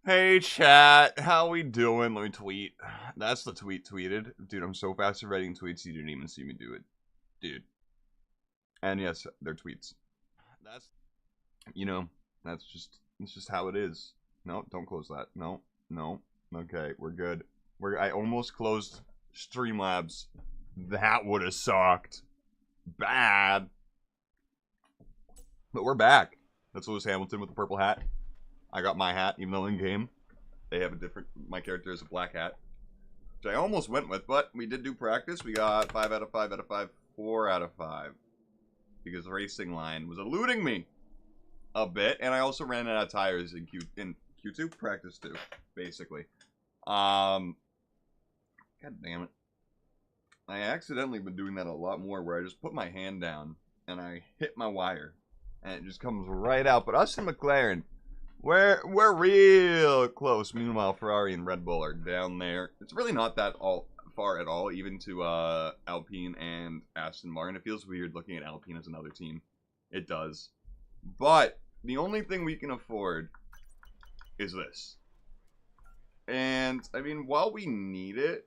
Hey chat, how we doing? Let me tweet. That's the tweet tweeted. Dude, I'm so fast at writing tweets you didn't even see me do it. Dude. And yes, they're tweets. That's you know, it's just how it is. No, don't close that. No, no. Okay, we're good. I almost closed Streamlabs. That would have sucked. Bad. But we're back. That's Lewis Hamilton with the purple hat. I got my hat, even though in game they have a different. My character is a black hat, which I almost went with, but we did do practice. We got 5 out of 5 out of 5, 4 out of 5, because the racing line was eluding me a bit, and I also ran out of tires in Q2 practice too, basically. God damn it! I accidentally been doing that a lot more, where I just put my hand down and I hit my wire, and it just comes right out. But us and McLaren. We're real close. Meanwhile, Ferrari and Red Bull are down there. It's really not that far at all, even to Alpine and Aston Martin. It feels weird looking at Alpine as another team. It does. But the only thing we can afford is this. And, I mean, while we need it,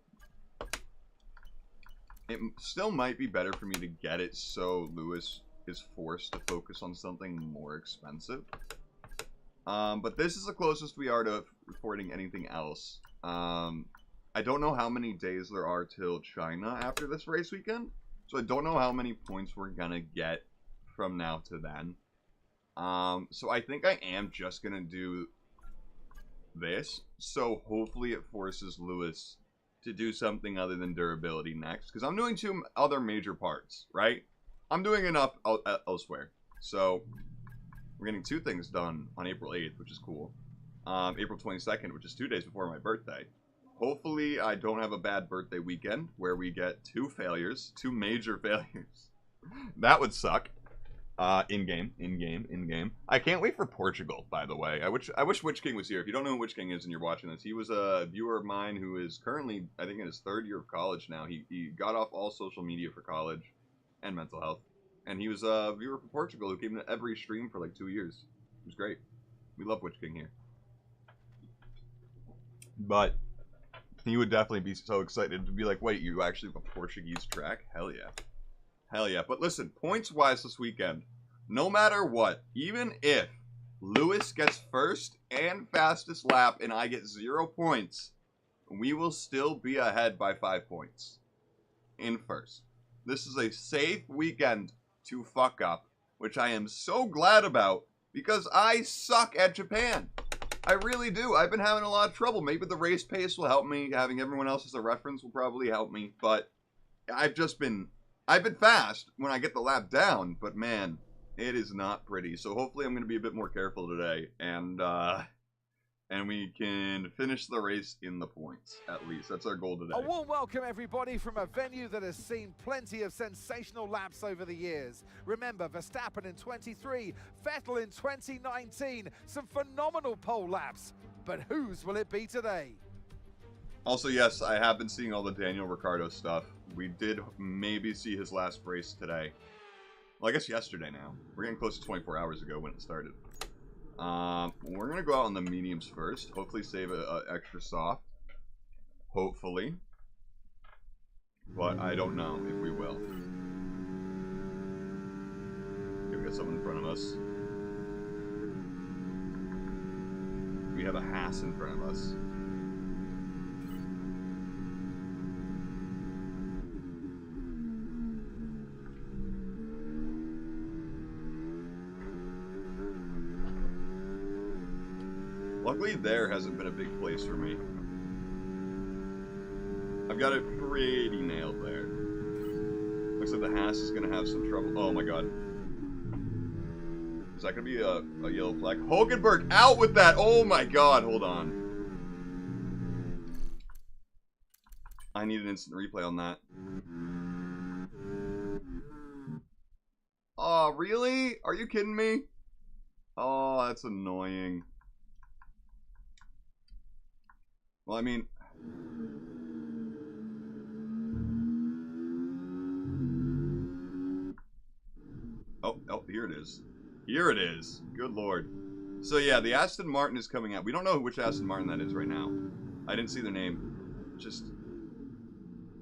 it still might be better for me to get it so Lewis is forced to focus on something more expensive. But this is the closest we are to affording anything else. I don't know how many days there are till China after this race weekend, so I don't know how many points we're gonna get from now to then. So I think I am just gonna do this, so hopefully it forces Lewis to do something other than durability next, because I'm doing 2 other major parts, right? I'm doing enough elsewhere, so we're getting 2 things done on April 8th, which is cool. April 22nd, which is 2 days before my birthday. Hopefully, I don't have a bad birthday weekend where we get 2 failures, 2 major failures. That would suck. In-game. I can't wait for Portugal, by the way. I wish Witch King was here. If you don't know who Witch King is and you're watching this, he was a viewer of mine who is currently, I think, in his 3rd year of college now. He got off all social media for college and mental health. And he was a viewer from Portugal who came to every stream for like 2 years. It was great. We love Witch King here. But he would definitely be so excited to be like, wait, you actually have a Portuguese track? Hell yeah. Hell yeah. But listen, points-wise this weekend, no matter what, even if Lewis gets first and fastest lap and I get 0 points, we will still be ahead by 5 points in first. This is a safe weekend to fuck up, which I am so glad about, because I suck at Japan. I really do. I've been having a lot of trouble. Maybe the race pace will help me. Having everyone else as a reference will probably help me. But I've been fast when I get the lap down. But man, it is not pretty. So hopefully I'm going to be a bit more careful today. And we can finish the race in the points, at least. That's our goal today. A warm welcome, everybody, from a venue that has seen plenty of sensational laps over the years. Remember, Verstappen in 23, Vettel in 2019. Some phenomenal pole laps. But whose will it be today? Also, yes, I have been seeing all the Daniel Ricciardo stuff. We did maybe see his last race today. Well, I guess yesterday now. We're getting close to 24 hours ago when it started. We're going to go out on the mediums first. Hopefully save a extra soft. Hopefully. But I don't know if we will. Okay, we got someone in front of us. We have a Haas in front of us. Luckily, there hasn't been a big place for me. I've got it pretty nailed there. Looks like the Haas is going to have some trouble. Oh my god. Is that going to be a yellow flag? Hulkenberg out with that! Oh my god, hold on. I need an instant replay on that. Oh, really? Are you kidding me? Oh, that's annoying. Well, I mean... Oh, here it is. Here it is. Good lord. So yeah, the Aston Martin is coming out. We don't know which Aston Martin that is right now. I didn't see their name. Just,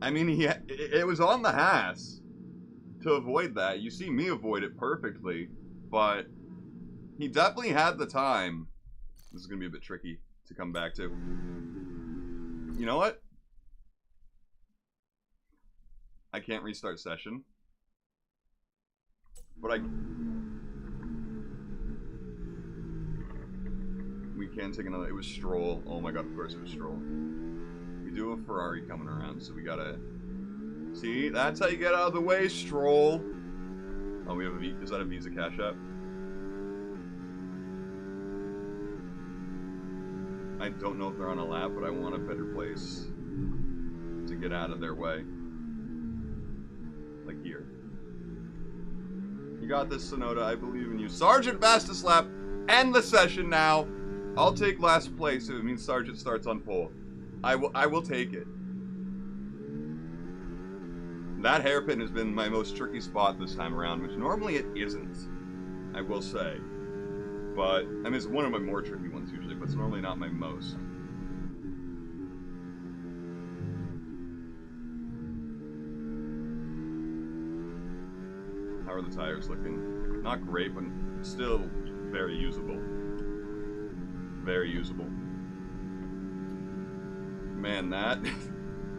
I mean, it was on the Haas to avoid that. You see me avoid it perfectly, but he definitely had the time. This is gonna be a bit tricky to come back to. You know what? I can't restart session, but we can take another. It was Stroll. Oh my god, of course it was Stroll. We do have a Ferrari coming around, so we gotta see. That's how you get out of the way, Stroll. Oh, we have a is that a Visa Cash App? I don't know if they're on a lap, but I want a better place to get out of their way. Like here. You got this, Sonoda. I believe in you. Sergeant, fastest lap. End the session now. I'll take last place if it means Sergeant starts on pole. I will take it. That hairpin has been my most tricky spot this time around, which normally it isn't, I will say. But, I mean, it's one of my more tricky ones usually, but it's normally not my most. How are the tires looking? Not great, but still very usable. Very usable. Man, that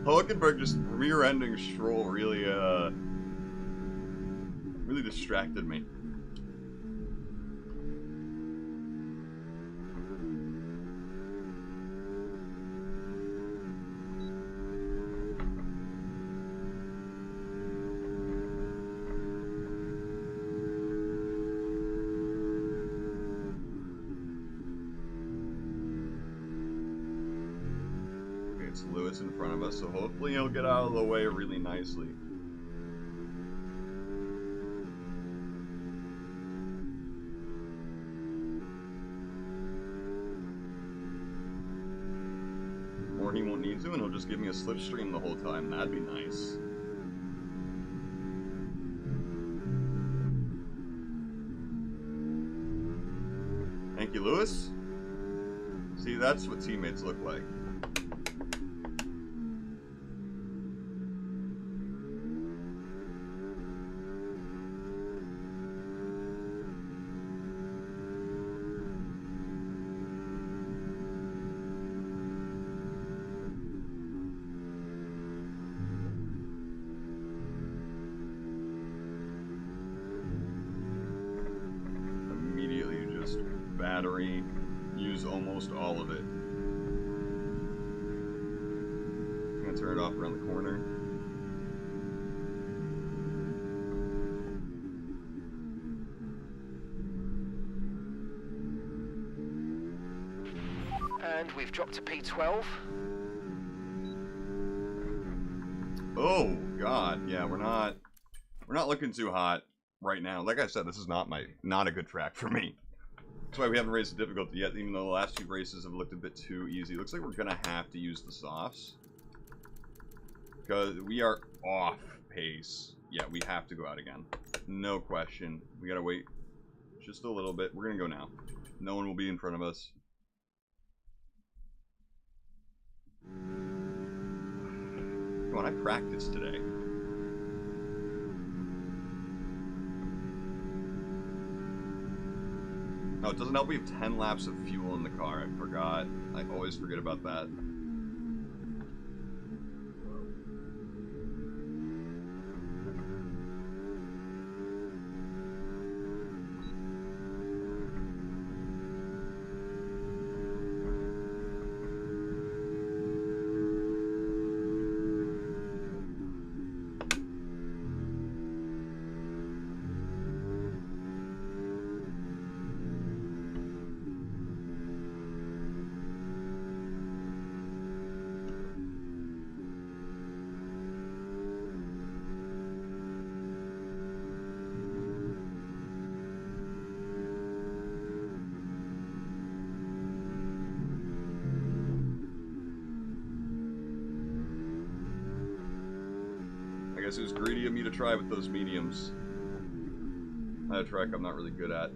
Hulkenberg just rear-ending Stroll really really distracted me. Lewis in front of us, so hopefully he'll get out of the way really nicely. Or he won't need to, and he'll just give me a slipstream the whole time. That'd be nice. Thank you, Lewis. See, that's what teammates look like. Battery, use almost all of it. I'm gonna turn it off around the corner. And we've dropped to P12. Oh god, yeah, we're not looking too hot right now. Like I said, this is not a good track for me. That's why we haven't raised the difficulty yet, even though the last few races have looked a bit too easy. Looks like we're gonna have to use the softs. Because we are off pace. Yeah, we have to go out again. No question. We gotta wait just a little bit. We're gonna go now. No one will be in front of us. Come on, I practiced today. No, it doesn't help we have 10 laps of fuel in the car. I forgot. I always forget about that. I guess it was greedy of me to try with those mediums. That track I'm not really good at.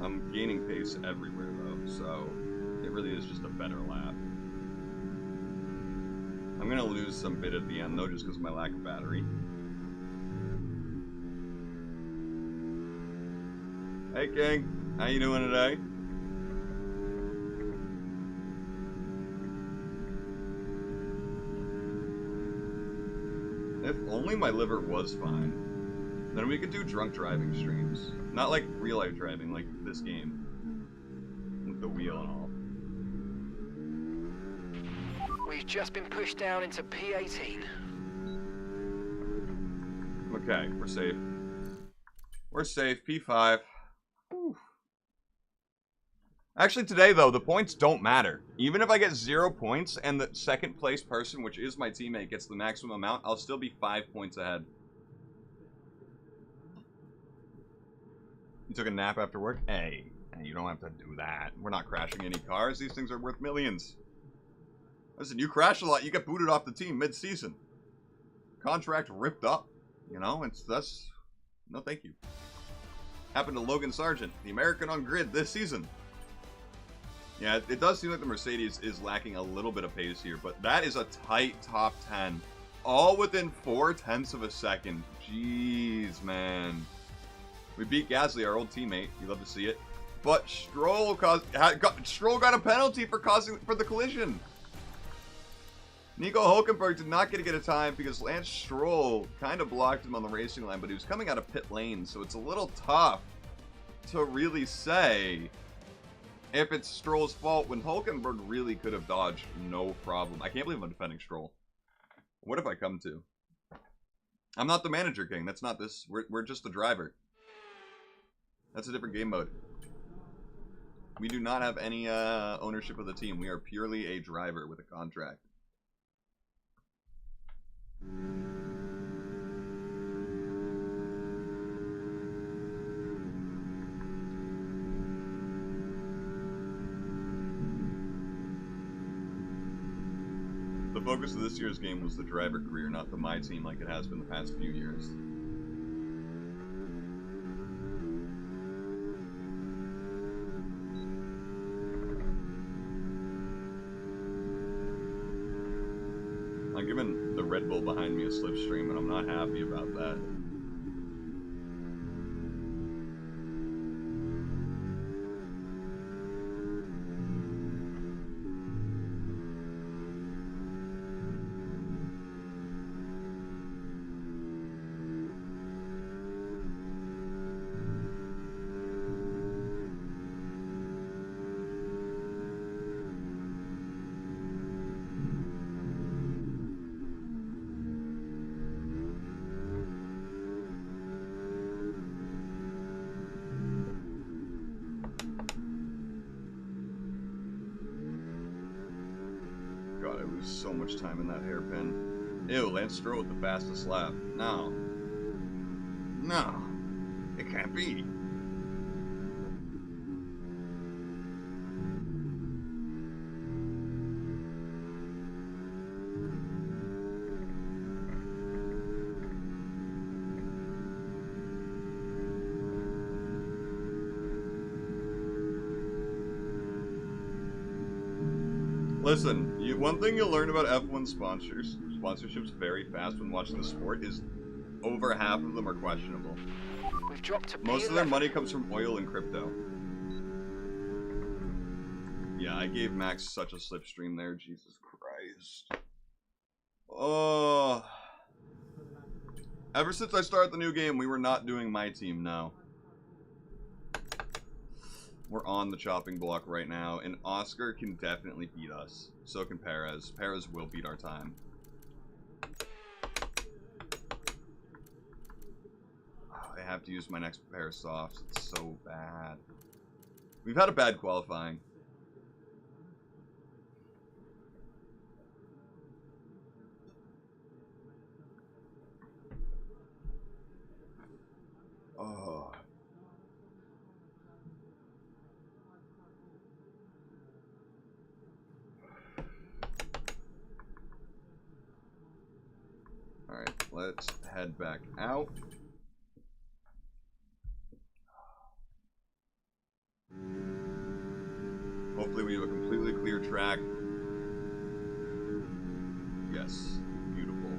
I'm gaining pace everywhere, though, so it really is just a better lap. I'm gonna lose some bit at the end, though, just because of my lack of battery. Hey, King. How you doing today? If only my liver was fine, then we could do drunk driving streams. Not like real-life driving, like this game. With the wheel and all. We've just been pushed down into P18. Okay, we're safe. We're safe. P5. Whew. Actually, today, though, the points don't matter. Even if I get 0 points and the second place person, which is my teammate, gets the maximum amount, I'll still be 5 points ahead. You took a nap after work? Hey, you don't have to do that. We're not crashing any cars. These things are worth millions. Listen, you crash a lot, you get booted off the team mid-season. Contract ripped up. You know, that's... No, thank you. Happened to Logan Sargent, the American on grid this season. Yeah, it does seem like the Mercedes is lacking a little bit of pace here, but that is a tight top 10. All within 0.4 of a second. Jeez, man. We beat Gasly, our old teammate. You love to see it. But Stroll got a penalty for the collision. Nico Hulkenberg did not get a time because Lance Stroll kind of blocked him on the racing line, but he was coming out of pit lane, so it's a little tough to really say if it's Stroll's fault when Hulkenberg really could have dodged no problem. I can't believe I'm defending Stroll. What have I come to? I'm not the manager, King. That's not this. We're just the driver. That's a different game mode. We do not have any ownership of the team. We are purely a driver with a contract. The focus of this year's game was the driver career, not the my team like it has been the past few years. I'm giving the Red Bull behind me a slipstream, and I'm not happy about that. So much time in that hairpin. Ew, Lance Stroll with the fastest lap. No. No. It can't be. Listen, one thing you'll learn about F1 sponsorships very fast when watching the sport is over half of them are questionable. We've dropped to Most of their money comes from oil and crypto. Yeah, I gave Max such a slipstream there, Jesus Christ. Oh. Ever since I started the new game, we were not doing my team now. We're on the chopping block right now, and Oscar can definitely beat us. So can Perez. Perez will beat our time. Oh, I have to use my next pair of softs. It's so bad. We've had a bad qualifying. Oh. Alright, let's head back out. Hopefully we have a completely clear track. Yes. Beautiful.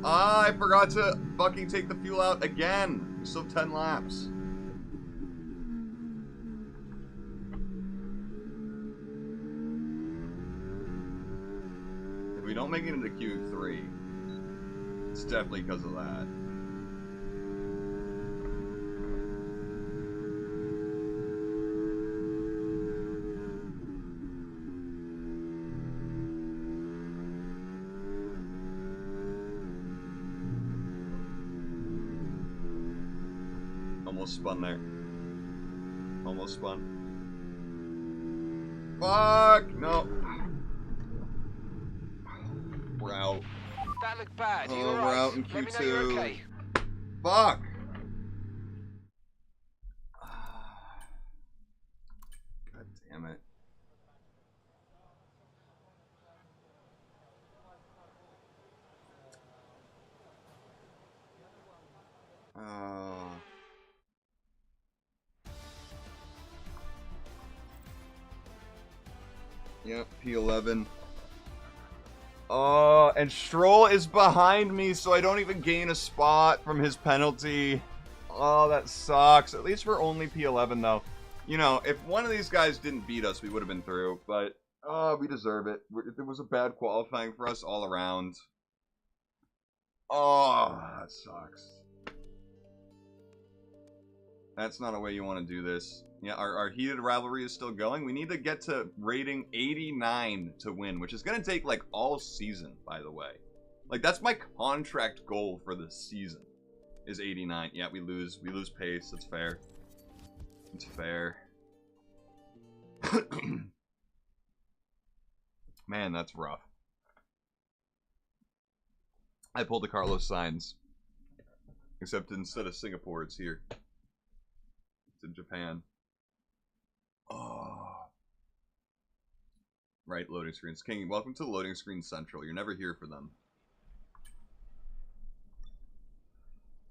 Ah, I forgot to fucking take the fuel out again. We still have 10 laps. If we don't make it into Q3, it's definitely because of that. Almost spun there. Almost spun. Fuck! No. We're out. That looked bad. Oh, You we're alright? out in Let me know you're Q2. okay. Fuck! God damn it. Yep, P11. And Stroll is behind me, so I don't even gain a spot from his penalty. Oh, that sucks. At least we're only P11, though. You know, if one of these guys didn't beat us, we would have been through. But, we deserve it. It was a bad qualifying for us all around. Oh, that sucks. That's not a way you want to do this. Yeah, our heated rivalry is still going. We need to get to rating 89 to win, which is going to take, like, all season, by the way. Like, that's my contract goal for the season, is 89. Yeah, we lose pace. That's fair. It's fair. Man, that's rough. I pulled the Carlos Sainz. Except instead of Singapore, it's here. It's in Japan. Oh. Right, loading screens. King, welcome to Loading Screen Central. You're never here for them.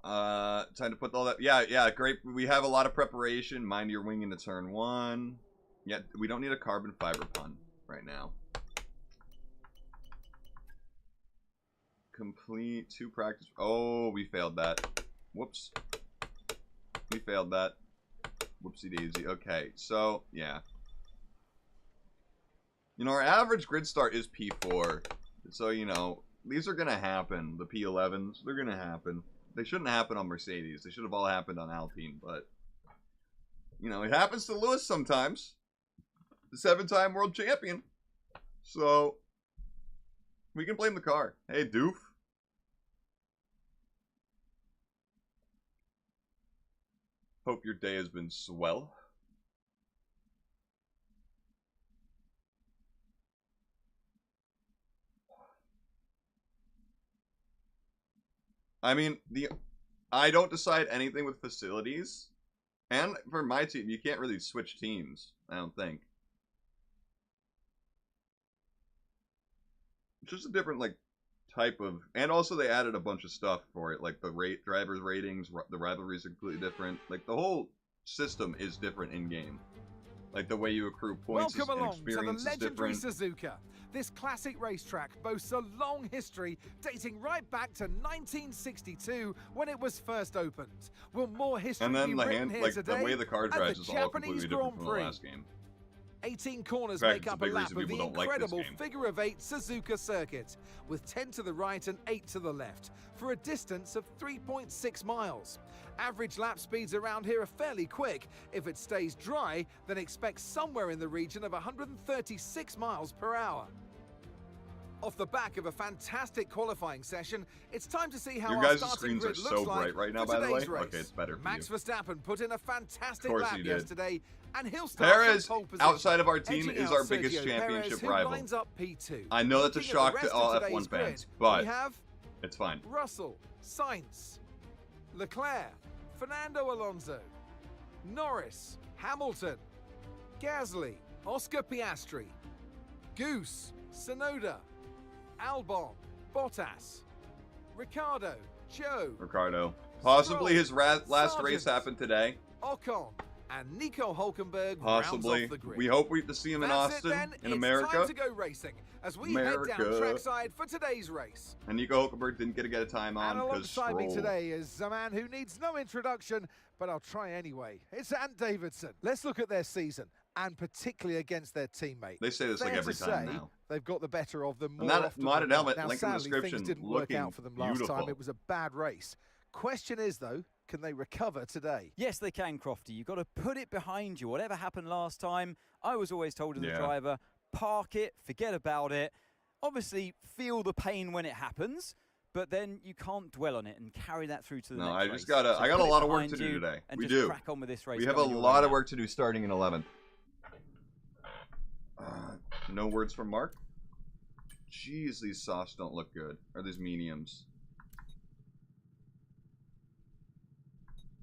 Time to put all that... Yeah, great. We have a lot of preparation. Mind your wing into turn 1. Yeah, we don't need a carbon fiber pun right now. Complete 2 practice... Oh, we failed that. Whoops. We failed that. Whoopsie daisy. Okay, so, yeah. You know, our average grid start is P4. So, you know, these are going to happen. The P11s, they're going to happen. They shouldn't happen on Mercedes. They should have all happened on Alpine, but... You know, it happens to Lewis sometimes. The 7-time world champion. So, we can blame the car. Hey, doof. Hope your day has been swell. I mean, I don't decide anything with facilities. And for my team, you can't really switch teams, I don't think. It's just a different, like, type of... And also they added a bunch of stuff for it, like the drivers' ratings, the rivalries are completely different. Like, the whole system is different in-game. Like, the way you accrue points and experience is different. Suzuka. This classic racetrack boasts a long history dating right back to 1962 when it was first opened. Will more history and then be the written here today? the way the car drives is all Japanese completely different from the Grand last game. 18 corners In fact, make it's a up a big lap reason of the people don't like this incredible game. figure-of-8 Suzuka circuit, with 10 to the right and 8 to the left, for a distance of 3.6 miles. Average lap speeds around here are fairly quick. If it stays dry, then expect somewhere in the region of 136 miles per hour. Off the back of a fantastic qualifying session, it's time to see how Your our guys' starting screens grid are looks so like bright right now, for by the way. today's race. Okay, it's better for Max you. Verstappen put in a fantastic Of course lap he did. yesterday, and he'll start Perez, from pole position. outside of our team, Edging is out our biggest Sergio championship Perez, who rival. lines up P2. I know that's a Looking at shock the to rest all of today's F1 fans, grid, but we have it's fine. Russell, Sainz, Leclerc, Fernando Alonso, Norris, Hamilton, Gasly, Oscar Piastri, Goose, Tsunoda, Albon, Bottas, Ricardo, Joe, Ricardo. Possibly his last Sargent, race happened today. Ocon, And Nico Hulkenberg Possibly. rounds off the grid. We hope we get to see him in That's Austin, it then. in It's America. time to go racing as we head down trackside for today's race. And Nico Hulkenberg didn't get a time on And because alongside me Stroll. today is a man who needs no introduction, but I'll try anyway. It's Ant Davidson. Let's look at their season, and particularly against their teammate. They say this like Fair every to time say, now. they've got the better of them more And that often modded than not. helmet, Now, link in the sadly, description, things didn't work looking out for them last beautiful. time. It was a bad race. Question is, though, can they recover today? Yes, they can, Crofty. You've got to put it behind you. Whatever happened last time, I was always told as a driver, park it, forget about it. Obviously, feel the pain when it happens, but then you can't dwell on it and carry that through to the next race. I got a put lot it of work behind to do you today. And We just do. crack on with this race. We have a going your lot way of now. work to do starting in 11. No words from Mark? Jeez, these softs don't look good. Or these mediums.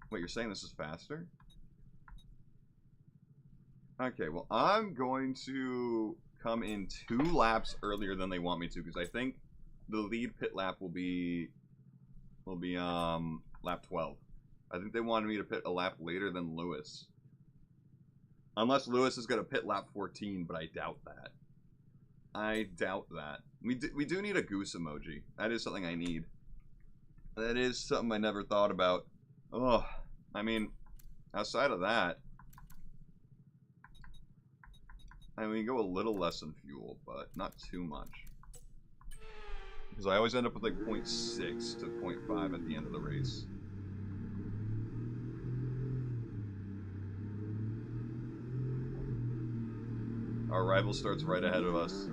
Wait, you're saying this is faster? Okay, well, I'm going to come in 2 laps earlier than they want me to, because I think the lead pit lap will be lap 12. I think they wanted me to pit a lap later than Lewis. Unless Lewis is going to pit lap 14, but I doubt that. I doubt that. We do need a goose emoji. That is something I need. That is something I never thought about. Oh, I mean, outside of that, I mean, we go a little less in fuel, but not too much. Because I always end up with like 0.6 to 0.5 at the end of the race. Our rival starts right ahead of us.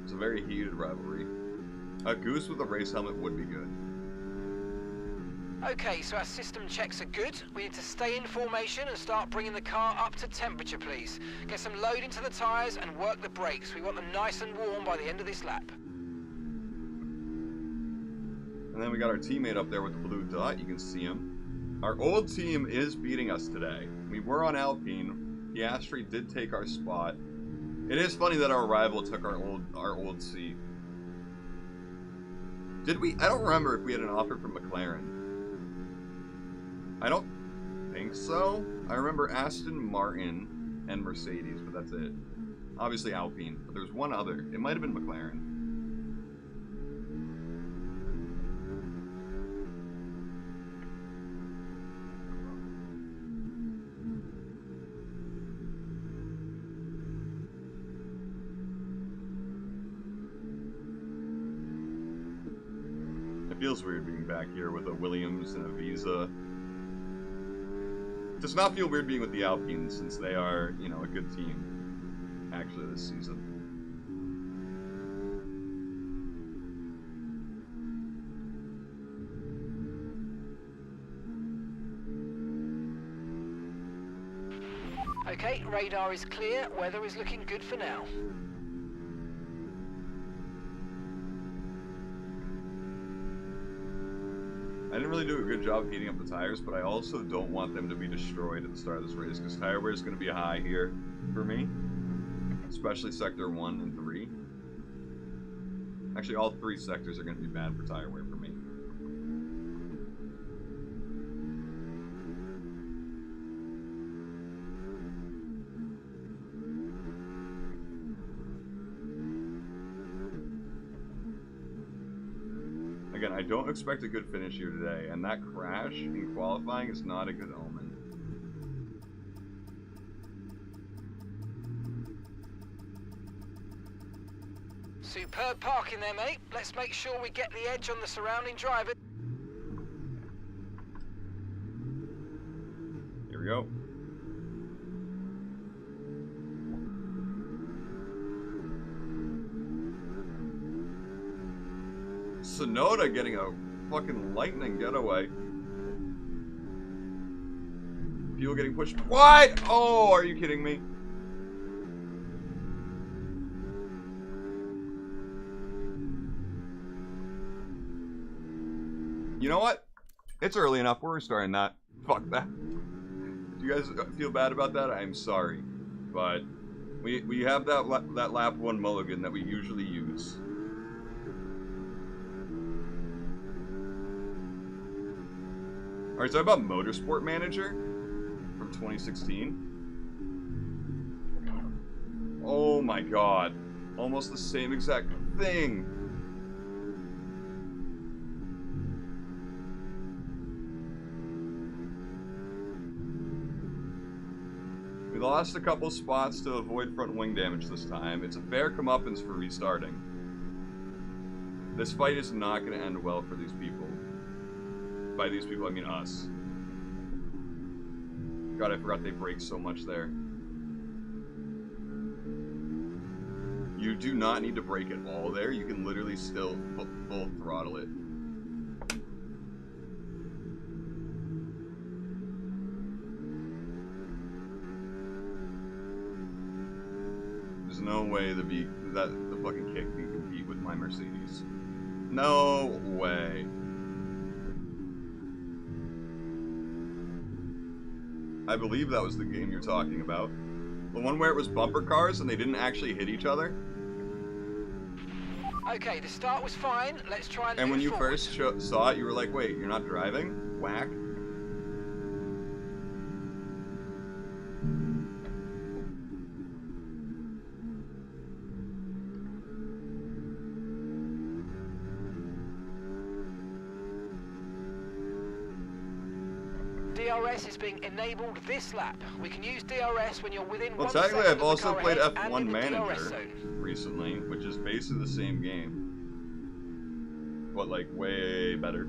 It's a very heated rivalry. A goose with a race helmet would be good. Okay, so our system checks are good. We need to stay in formation and start bringing the car up to temperature, please. Get some load into the tyres and work the brakes. We want them nice and warm by the end of this lap. And then we got our teammate up there with the blue dot. You can see him. Our old team is beating us today. We were on Alpine. Piastri did take our spot. It is funny that our rival took our old seat. Did we? I don't remember if we had an offer from McLaren. I don't think so. I remember Aston Martin and Mercedes, but that's it. Obviously Alpine, but there's one other. It might have been McLaren. It feels weird being back here with a Williams and a Visa. It does not feel weird being with the Alpines since they are, you know, a good team, actually, this season. Okay, radar is clear. Weather is looking good for now. I didn't really do a good job heating up the tires, but I also don't want them to be destroyed at the start of this race because tire wear is going to be high here for me, especially sector 1 and 3. Actually, all 3 sectors are going to be bad for tire wear for me. Again, I don't expect a good finish here today, and that crash in qualifying is not a good omen. Superb parking there, mate. Let's make sure we get the edge on the surrounding driver. Here we go. Sonoda getting a fucking lightning getaway. Fuel getting pushed. What? Oh, are you kidding me? You know what? It's early enough. We're restarting that. Fuck that. Do you guys feel bad about that? I'm sorry. But we have that lap 1 mulligan that we usually use. Alright, so about Motorsport Manager. of 2016. Oh my god. Almost the same exact thing. We lost a couple spots to avoid front wing damage this time. It's a fair comeuppance for restarting. This fight is not going to end well for these people. By these people, I mean us. God, I forgot they brake so much there. You do not need to brake at all there. You can literally still full throttle it. There's no way the fucking kick can compete with my Mercedes. No way. I believe that was the game you're talking about. The one where it was bumper cars and they didn't actually hit each other. Okay, the start was fine. Let's try and when move you forward. first saw it, you were like, wait, you're not driving? Whack. DRS is being enabled this lap. We can use DRS when you're within Well, 1 technically, second I've of the also car played ahead F1 and in the DRS Manager zone. recently, which is basically the same game. But, like, way better.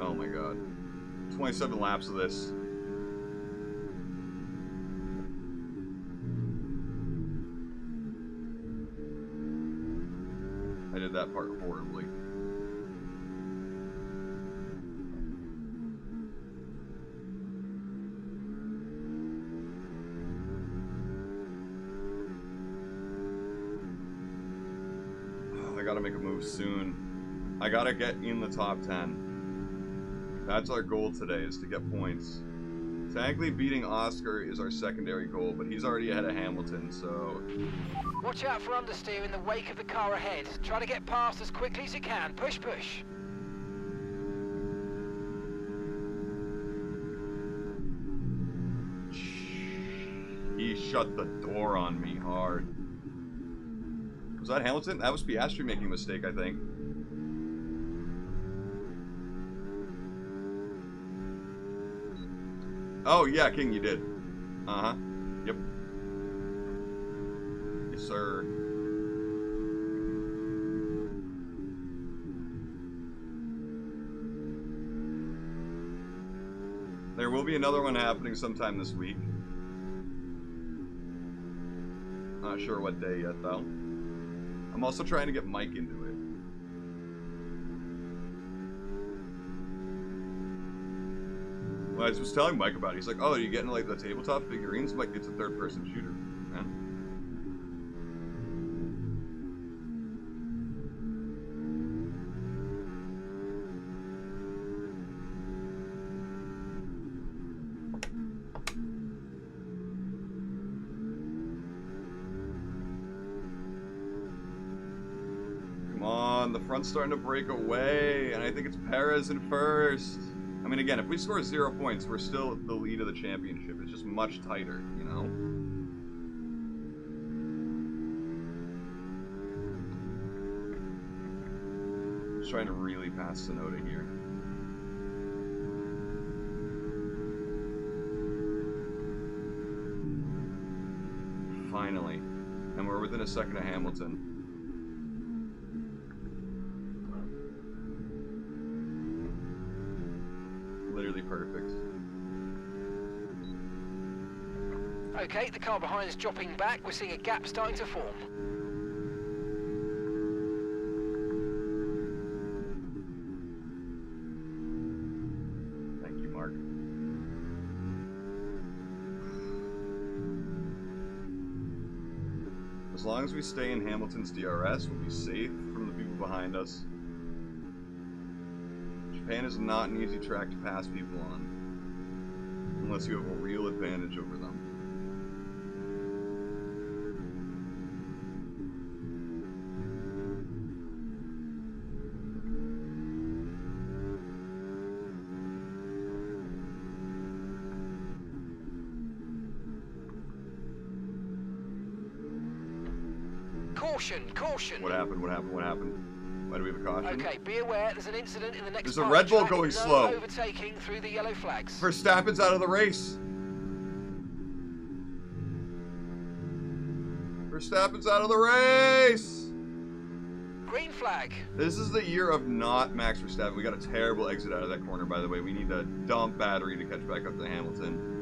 Oh my god. 27 laps of this. I did that part horribly. Oh, I gotta make a move soon. I gotta get in the top 10. That's our goal today, is to get points. Technically, beating Oscar is our secondary goal, but he's already ahead of Hamilton, so... Watch out for understeer in the wake of the car ahead. Try to get past as quickly as you can. Push, push. He shut the door on me hard. Was that Hamilton? That was Piastri making a mistake, I think. Oh, yeah, King, you did. Uh-huh. Yep. Yes, sir. There will be another one happening sometime this week. Not sure what day yet, though. I'm also trying to get Mike into it. Well, I was telling Mike about it. He's like, oh, are you getting like the tabletop figurines? I'm like, it's a third-person shooter, man. Come on, the front's starting to break away, and I think it's Perez in first. I mean, again, if we score 0 points, we're still the lead of the championship. It's just much tighter, you know? Just trying to really pass Sonoda here. Finally. And we're within a second of Hamilton. Literally perfect. Okay, the car behind is dropping back. We're seeing a gap starting to form. Thank you, Mark. As long as we stay in Hamilton's DRS, we'll be safe from the people behind us. Japan is not an easy track to pass people on. unless you have a real advantage over them. Caution, caution. What happened? What happened? What happened? Why do we have a caution? Okay, be aware there's an incident in the next There's a part Red of the Bull track. going No slow. overtaking through the yellow flags. Verstappen's out of the race. Verstappen's out of the race. Green flag. This is the year of not Max Verstappen. We got a terrible exit out of that corner, by the way. We need to dump battery to catch back up to Hamilton.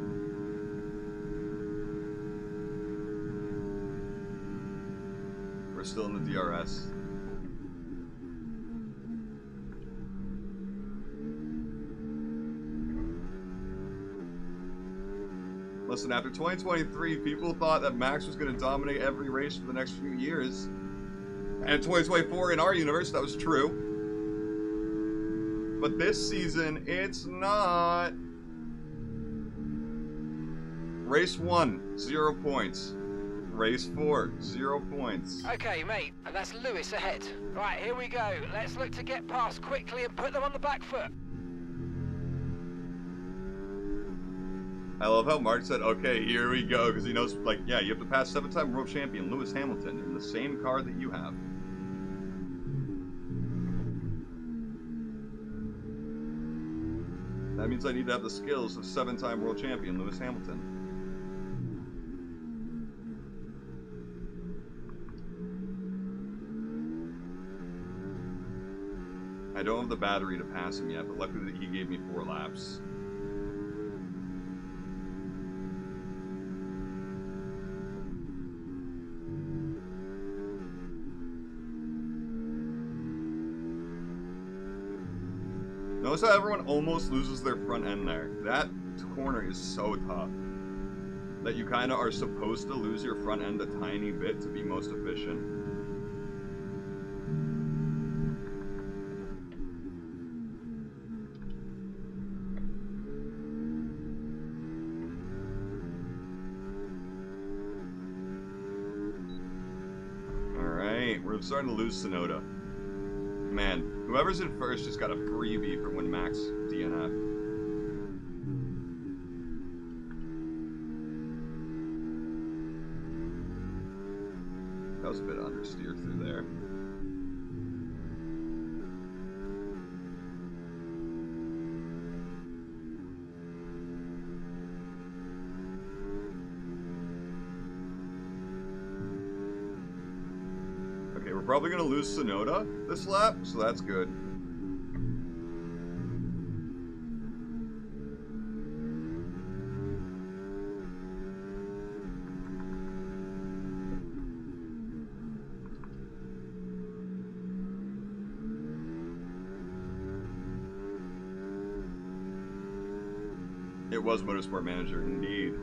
We're still in the DRS. Listen, after 2023, people thought that Max was going to dominate every race for the next few years. And in 2024, in our universe, that was true. But this season, it's not. Race 1, 0 points. Race 4, 0 points. Okay, mate, and that's Lewis ahead. Right, here we go. Let's look to get past quickly and put them on the back foot. I love how Mark said, okay, here we go, because he knows, like, yeah, you have to pass 7-time world champion Lewis Hamilton in the same car that you have. That means I need to have the skills of 7-time world champion Lewis Hamilton. I don't have the battery to pass him yet, but luckily he gave me 4 laps. Notice how everyone almost loses their front end there. That corner is so tough that you kind of are supposed to lose your front end a tiny bit to be most efficient. Alright, we're starting to lose Sonoda. Man, whoever's in first just got a freebie for when Max DNF. That was a bit of understeer through there. Okay, we're probably going to lose Sonoda this lap, so that's good. It was Motorsport Manager, indeed.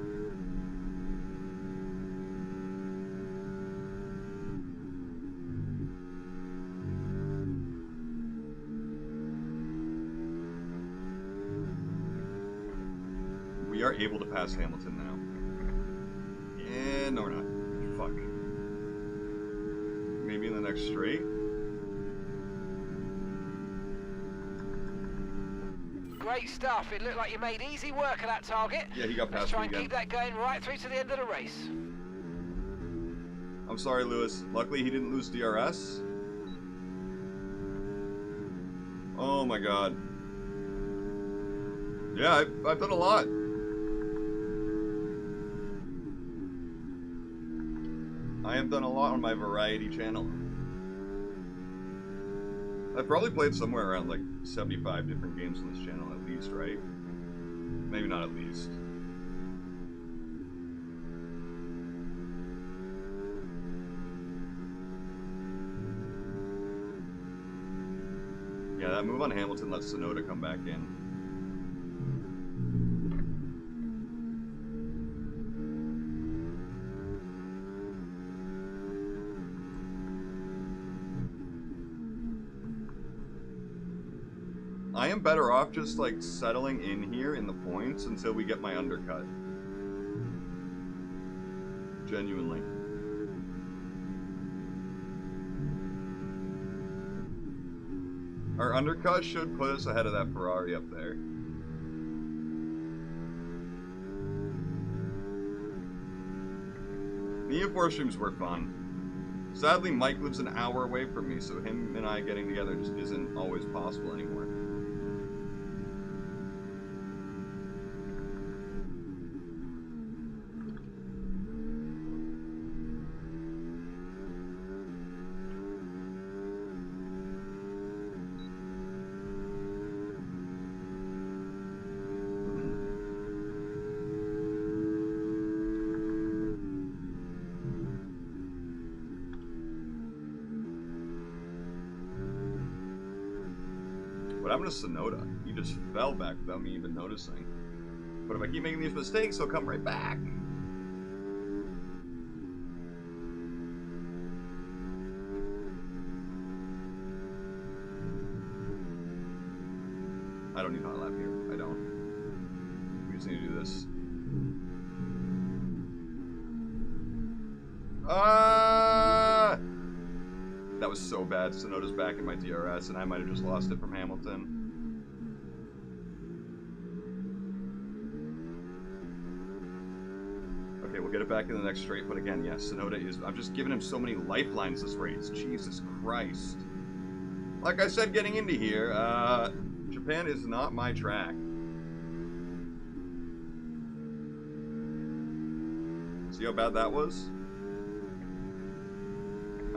We are able to pass Hamilton now. And no, we're not. Fuck. Maybe in the next straight? Great stuff. It looked like you made easy work of that target. Yeah, he got past Let's try me and again. keep that going right through to the end of the race. I'm sorry, Lewis. Luckily, he didn't lose DRS. Oh my god. Yeah, I've done a lot. I have done a lot on my variety channel. I've probably played somewhere around like 75 different games on this channel at least, right? Maybe not at least. Yeah, that move on Hamilton lets Sonoda come back in. I am better off just, like, settling in here in the points until we get my undercut. Genuinely. Our undercut should put us ahead of that Ferrari up there. The E4 streams were fun. Sadly, Mike lives an hour away from me, so him and I getting together just isn't always possible anymore. What happened to Sonoda? He just fell back without me even noticing. But if I keep making these mistakes, he'll come right back. I don't need hot lap here. I don't. We just need to do this. That was so bad. Sonoda's back in my DRS, and I might have just lost it from Hamilton. Okay, we'll get it back in the next straight, but again, yes, Sonoda is... I'm just giving him so many lifelines this race. Jesus Christ. Like I said getting into here, Japan is not my track. See how bad that was?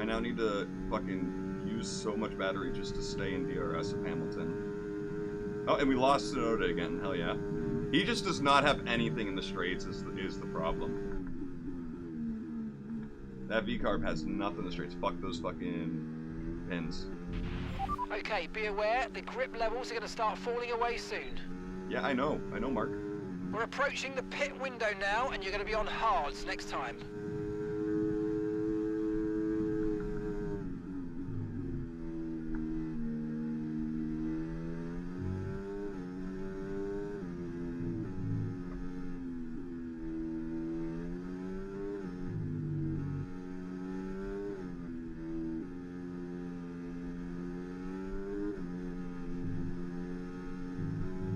I now need to fucking use so much battery just to stay in DRS of Hamilton. Oh, and we lost Sonoda again. Hell yeah. He just does not have anything in the straights is the problem. That V-carb has nothing in the straights. Fuck those fucking pins. Okay, be aware, the grip levels are going to start falling away soon. Yeah, I know, Mark. We're approaching the pit window now, and you're going to be on hards next time.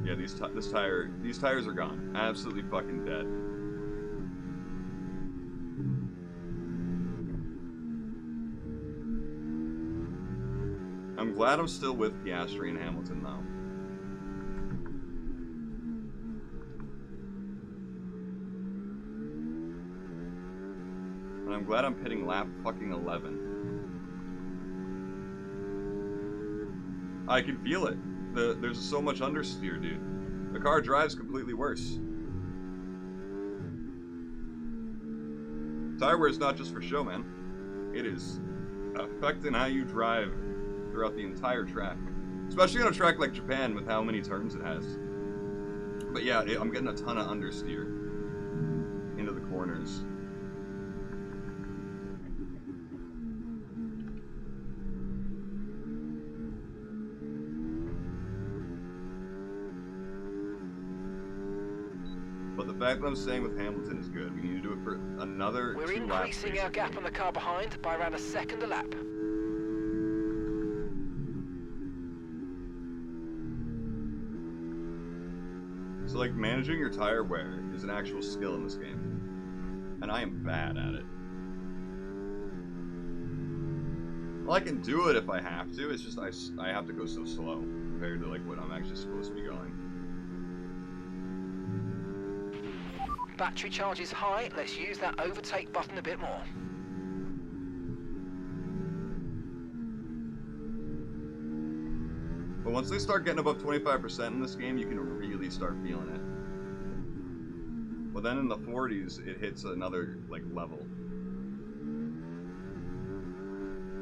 Yeah, these tires are gone. Absolutely fucking dead. I'm glad I'm still with Piastri and Hamilton though. And I'm glad I'm pitting lap fucking 11. I can feel it. There's so much understeer, dude. The car drives completely worse. Tire wear is not just for show, man. It is affecting how you drive throughout the entire track. Especially on a track like Japan with how many turns it has. But yeah, I'm getting a ton of understeer into the corners. But the fact that I'm staying with Hamilton is good. We need to do it for another 2 laps. We're increasing our gap on the car behind by around a second a lap. So, like, managing your tire wear is an actual skill in this game. And I am bad at it. Well, I can do it if I have to. It's just I have to go so slow compared to, like, what I'm actually supposed to be going. Battery charge is high. Let's use that overtake button a bit more. But once they start getting above 25% in this game, you can really start feeling it. But then in the 40s, it hits another, like, level.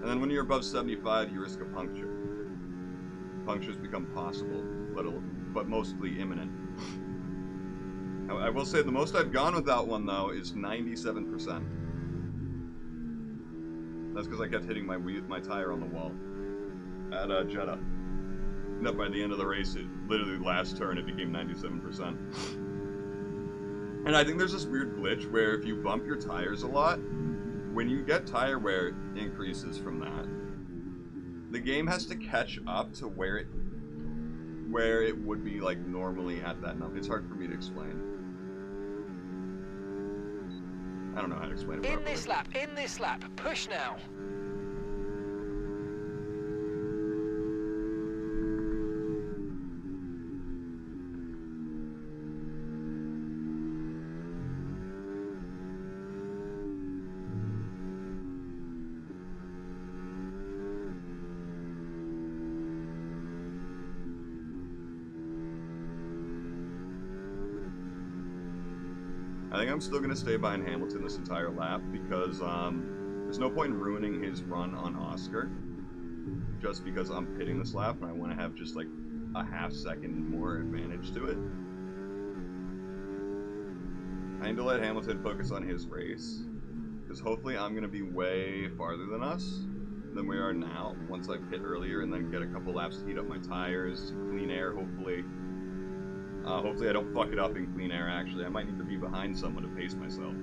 And then when you're above 75, you risk a puncture. Punctures become possible, but mostly imminent. I will say the most I've gone without one, though, is 97%. That's because I kept hitting my tire on the wall at Jeddah. And then by the end of the race, it literally last turn, it became 97%. And I think there's this weird glitch where if you bump your tires a lot, when you get tire wear increases from that, the game has to catch up to where it would be like normally at that number. It's hard for me to explain. I don't know how to explain it properly. In this lap, push now. I think I'm still going to stay behind Hamilton this entire lap because there's no point in ruining his run on Oscar just because I'm pitting this lap and I want to have just like a half-second more advantage to it. I need to let Hamilton focus on his race because hopefully I'm going to be way farther than us than we are now once I pit earlier and then get a couple laps to heat up my tires, clean air hopefully. Hopefully I don't fuck it up in clean air, actually. I might need to be behind someone to pace myself.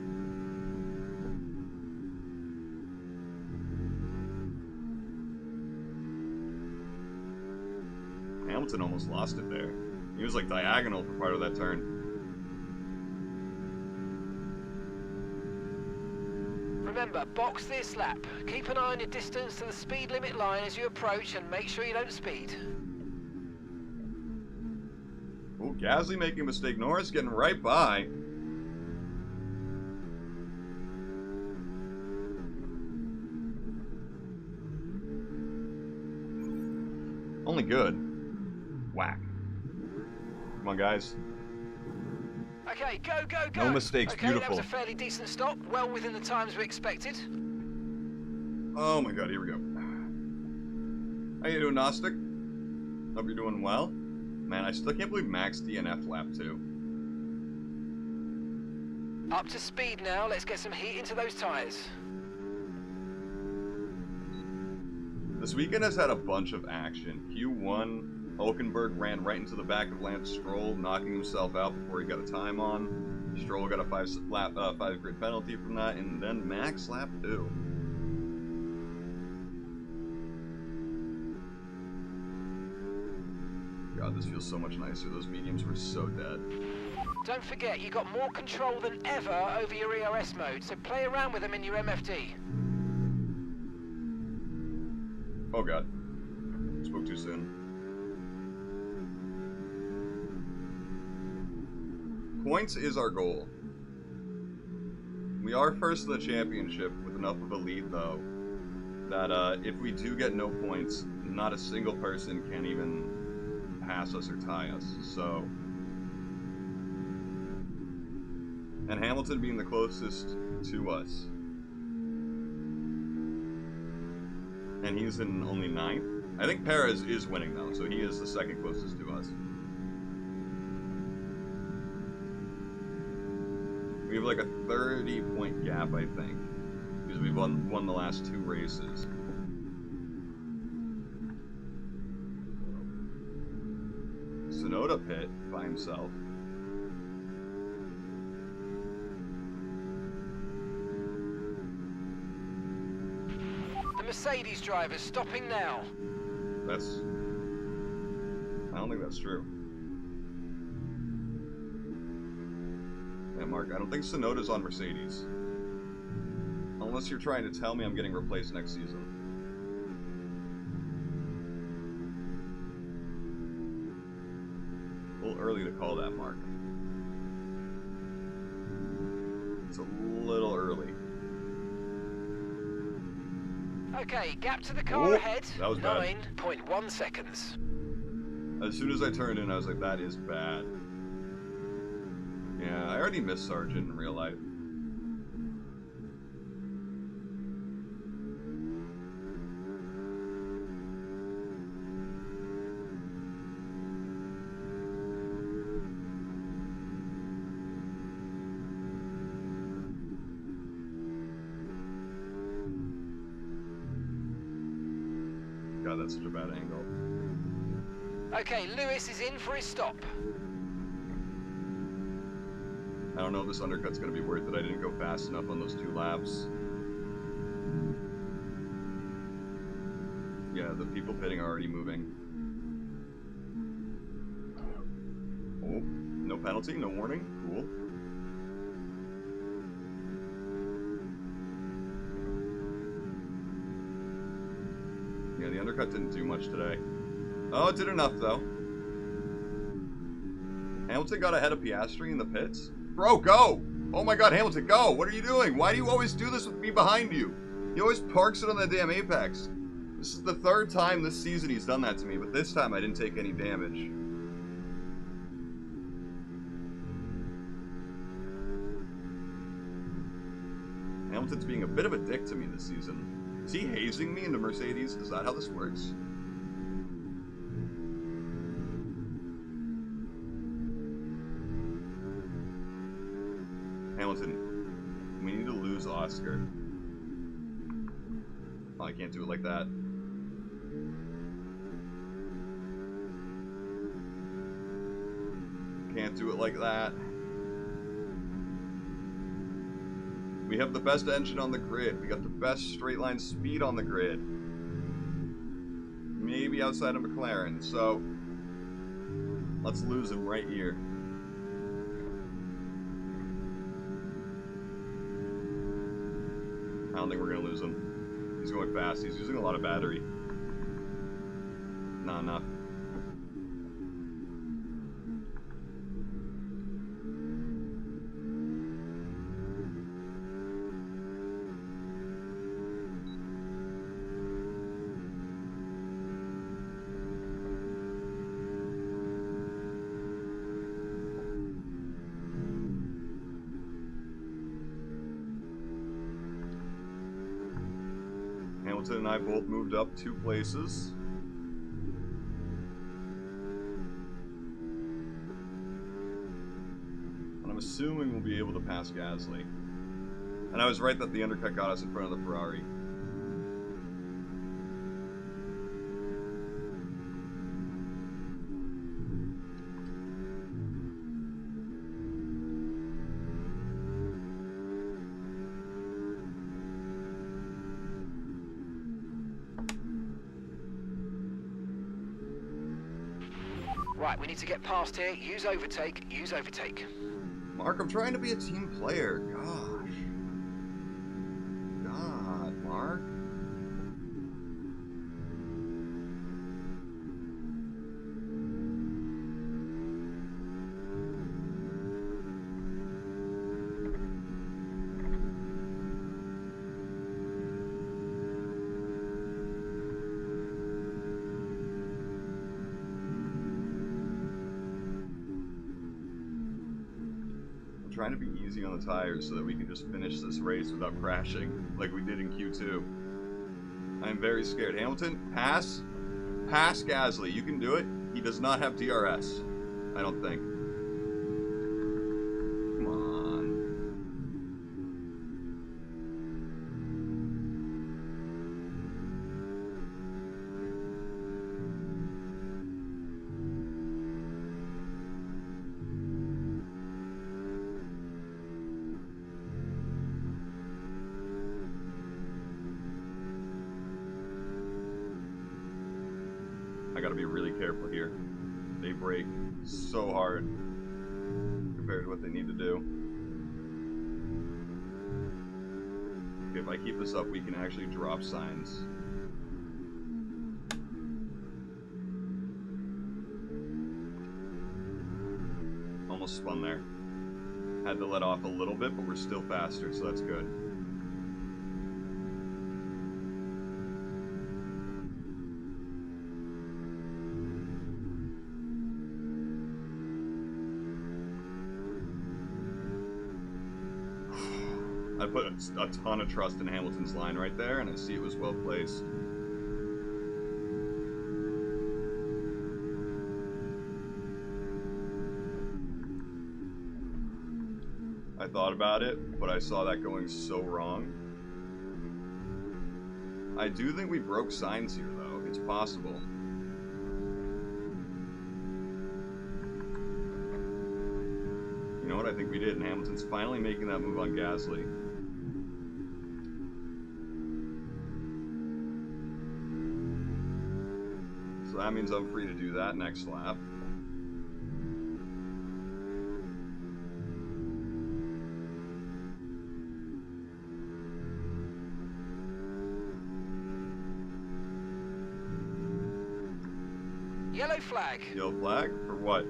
Hamilton almost lost it there. He was like diagonal for part of that turn. Remember, box this lap. Keep an eye on your distance to the speed limit line as you approach and make sure you don't speed. Oh, Gasly making a mistake. Norris getting right by. Only good. Whack. Come on, guys. Okay, go, go, go. No mistakes, okay, beautiful. That was a fairly decent stop. Well within the times we expected. Oh my god, here we go. How you doing, Gnostic? Hope you're doing well. Man, I still can't believe Max DNF lap 2. Up to speed now. Let's get some heat into those tires. This weekend has had a bunch of action. Q1, Hulkenberg ran right into the back of Lance Stroll, knocking himself out before he got a time on. Stroll got a 5-grid penalty from that, and then Max lap 2. God, this feels so much nicer. Those mediums were so dead. Don't forget, you got more control than ever over your ERS mode, so play around with them in your MFD. Oh god. Spoke too soon. Points is our goal. We are first in the championship with enough of a lead, though, that if we do get no points, not a single person can even pass us or tie us, so... And Hamilton being the closest to us. And he's in only 9th. I think Perez is winning, though, so he is the second closest to us. We have like a 30-point gap, I think, because we've won the last 2 races. Sonoda pit by himself. The Mercedes driver's stopping now. I don't think that's true. Yeah, Mark, I don't think Sonoda's on Mercedes. Unless you're trying to tell me I'm getting replaced next season. A little early to call that, Mark. It's a little early. Okay, gap to the car ahead. That was bad. 9.1 seconds. As soon as I turned in, I was like, that is bad. Yeah, I already missed Sargent in real life. God, that's such a bad angle. Okay, Lewis is in for his stop. I don't know if this undercut's going to be worth it. I didn't go fast enough on those 2 laps. Yeah, the people pitting are already moving. Oh, no penalty, no warning. Cool. Yeah, the undercut didn't do much today. Oh, it did enough, though. Hamilton got ahead of Piastri in the pits. Bro, go! Oh my god, Hamilton, go! What are you doing? Why do you always do this with me behind you? He always parks it on the damn apex. This is the 3rd time this season he's done that to me, but this time I didn't take any damage. Hamilton's being a bit of a dick to me this season. Is he hazing me into Mercedes? Is that how this works? Hamilton, we need to lose Oscar. Oh, I can't do it like that. Can't do it like that. We have the best engine on the grid. We got the best straight line speed on the grid. Maybe outside of McLaren. So let's lose him right here. I don't think we're gonna lose him. He's going fast. He's using a lot of battery. Not enough. Hamilton and I both moved up 2 places. And I'm assuming we'll be able to pass Gasly. And I was right that the undercut got us in front of the Ferrari. Right, we need to get past here. Use overtake. Use overtake. Mark, I'm trying to be a team player. Gosh. God, Mark. Trying to be easy on the tires so that we can just finish this race without crashing like we did in Q2. I'm very scared. Hamilton, pass Gasly. You can do it. He does not have DRS, I don't think. Come on. I gotta be really careful here. They brake so hard compared to what they need to do. Okay, if I keep this up, we can actually drop signs. Almost spun there. Had to let off a little bit, but we're still faster, so that's good. I put a ton of trust in Hamilton's line right there, and I see it was well placed. I thought about it, but I saw that going so wrong. I do think we broke signs here, though. It's possible. what? I think we did, and Hamilton's finally making that move on Gasly. So that means I'm free to do that next lap. Yellow flag. Yellow flag? For what?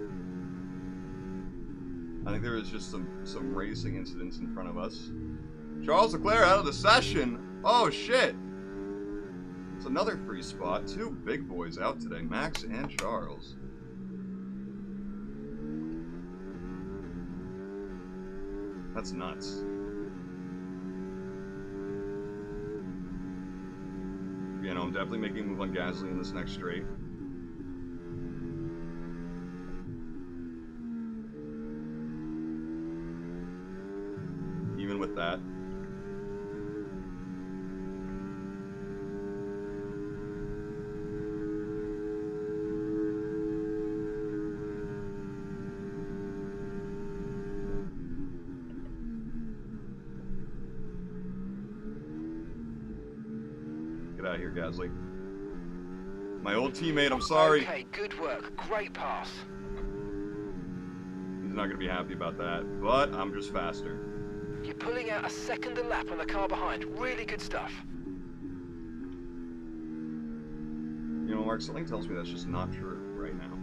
I think there was just some racing incidents in front of us. Charles Leclerc out of the session! Oh shit! It's another free spot. Two big boys out today, Max and Charles. That's nuts. You know, I'm definitely making a move on Gasly in this next straight. Even with that. Get out of here, Gasly. My old teammate, I'm sorry. Okay, good work. Great pass. He's not going to be happy about that, but I'm just faster. You're pulling out a second a lap on the car behind. Really good stuff. You know, Mark, something tells me that's just not true right now.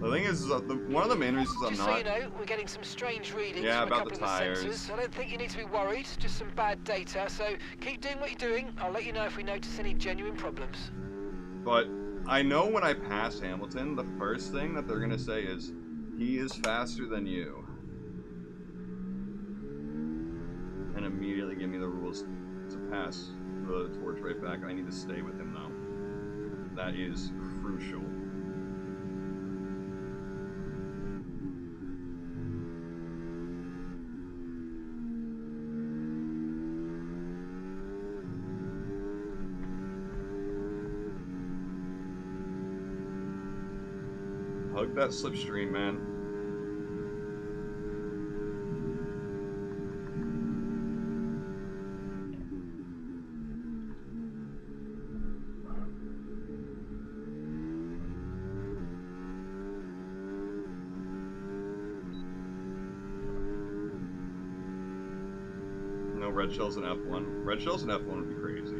The thing is, one of the main reasons I'm Just not... so you know, we're getting some strange readings Yeah, from a about couple the of tires. the sensors. I don't think you need to be worried, just some bad data. So keep doing what you're doing. I'll let you know if we notice any genuine problems. But I know when I pass Hamilton, the first thing that they're going to say is, he is faster than you. And immediately give me the rules to pass the torch right back. I need to stay with him, though. That is crucial. Hug that slipstream, man. No red shells in F1. Red shells in F1 would be crazy.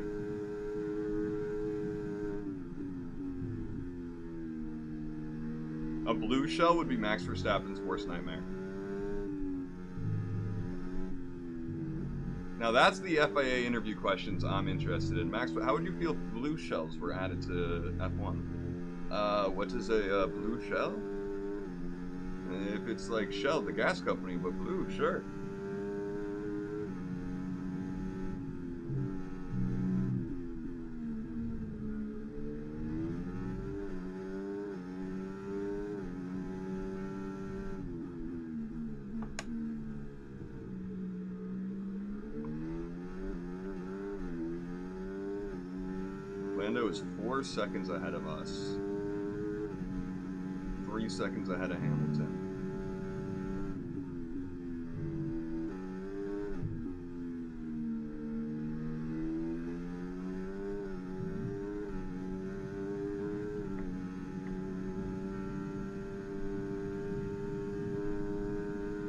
A blue shell would be Max Verstappen's worst nightmare. Now that's the FIA interview questions I'm interested in. Max, how would you feel if blue shells were added to F1? What is a blue shell? If it's like Shell, the gas company, but blue, sure. Lando is 4 seconds ahead of us. 3 seconds ahead of Hamilton.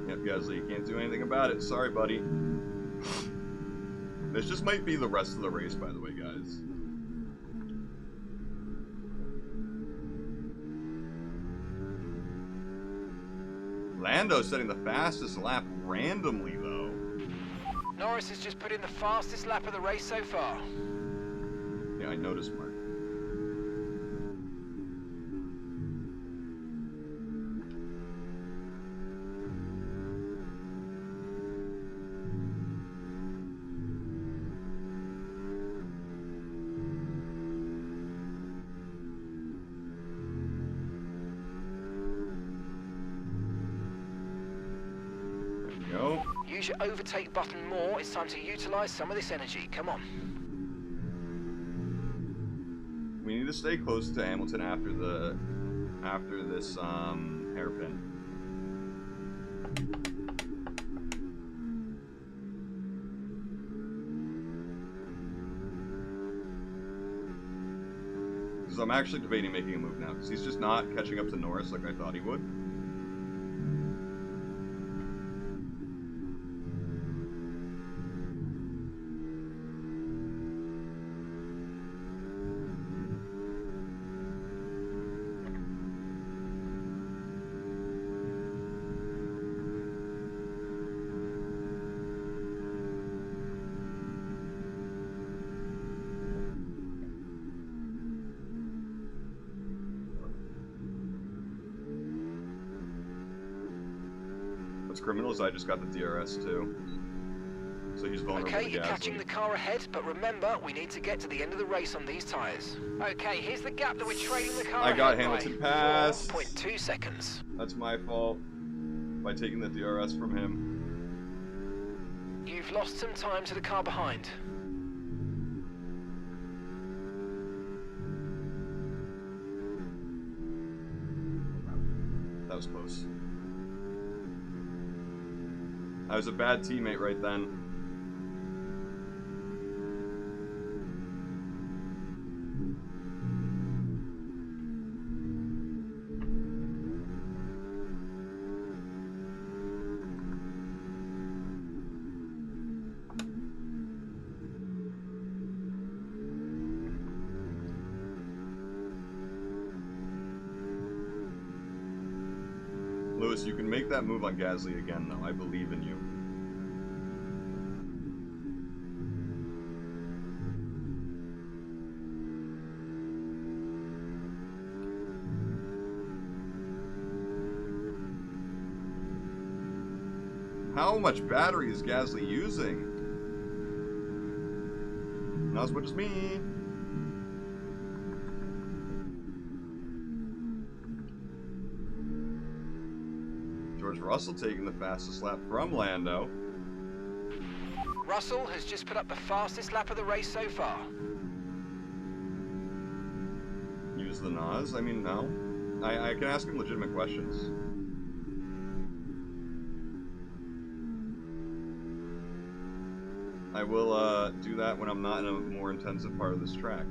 Yep, Gasly, you can't do anything about it. Sorry, buddy. This just might be the rest of the race, by the way, guys. Lando setting the fastest lap randomly, though. Norris has just put in the fastest lap of the race so far. Yeah, I noticed, Mark. your overtake button more. It's time to utilize some of this energy. Come on. We need to stay close to Hamilton after this hairpin. Because I'm actually debating making a move now, because he's just not catching up to Norris like I thought he would. What's criminal is I just got the DRS too. So he's vulnerable Okay, to you're Gasly. catching the car ahead, but remember, we need to get to the end of the race on these tyres. Okay, here's the gap that we're trading the car I got ahead Hamilton by. passed. 4.2 seconds. That's my fault by taking the DRS from him. You've lost some time to the car behind. That was close. I was a bad teammate right then. Lewis, you can make that move on Gasly again, though. I believe in you. How much battery is Gasly using? Not as much as me. George Russell taking the fastest lap from Lando. Russell has just put up the fastest lap of the race so far. Use the NOS? I mean, no. I can ask him legitimate questions. I will do that when I'm not in a more intensive part of this track.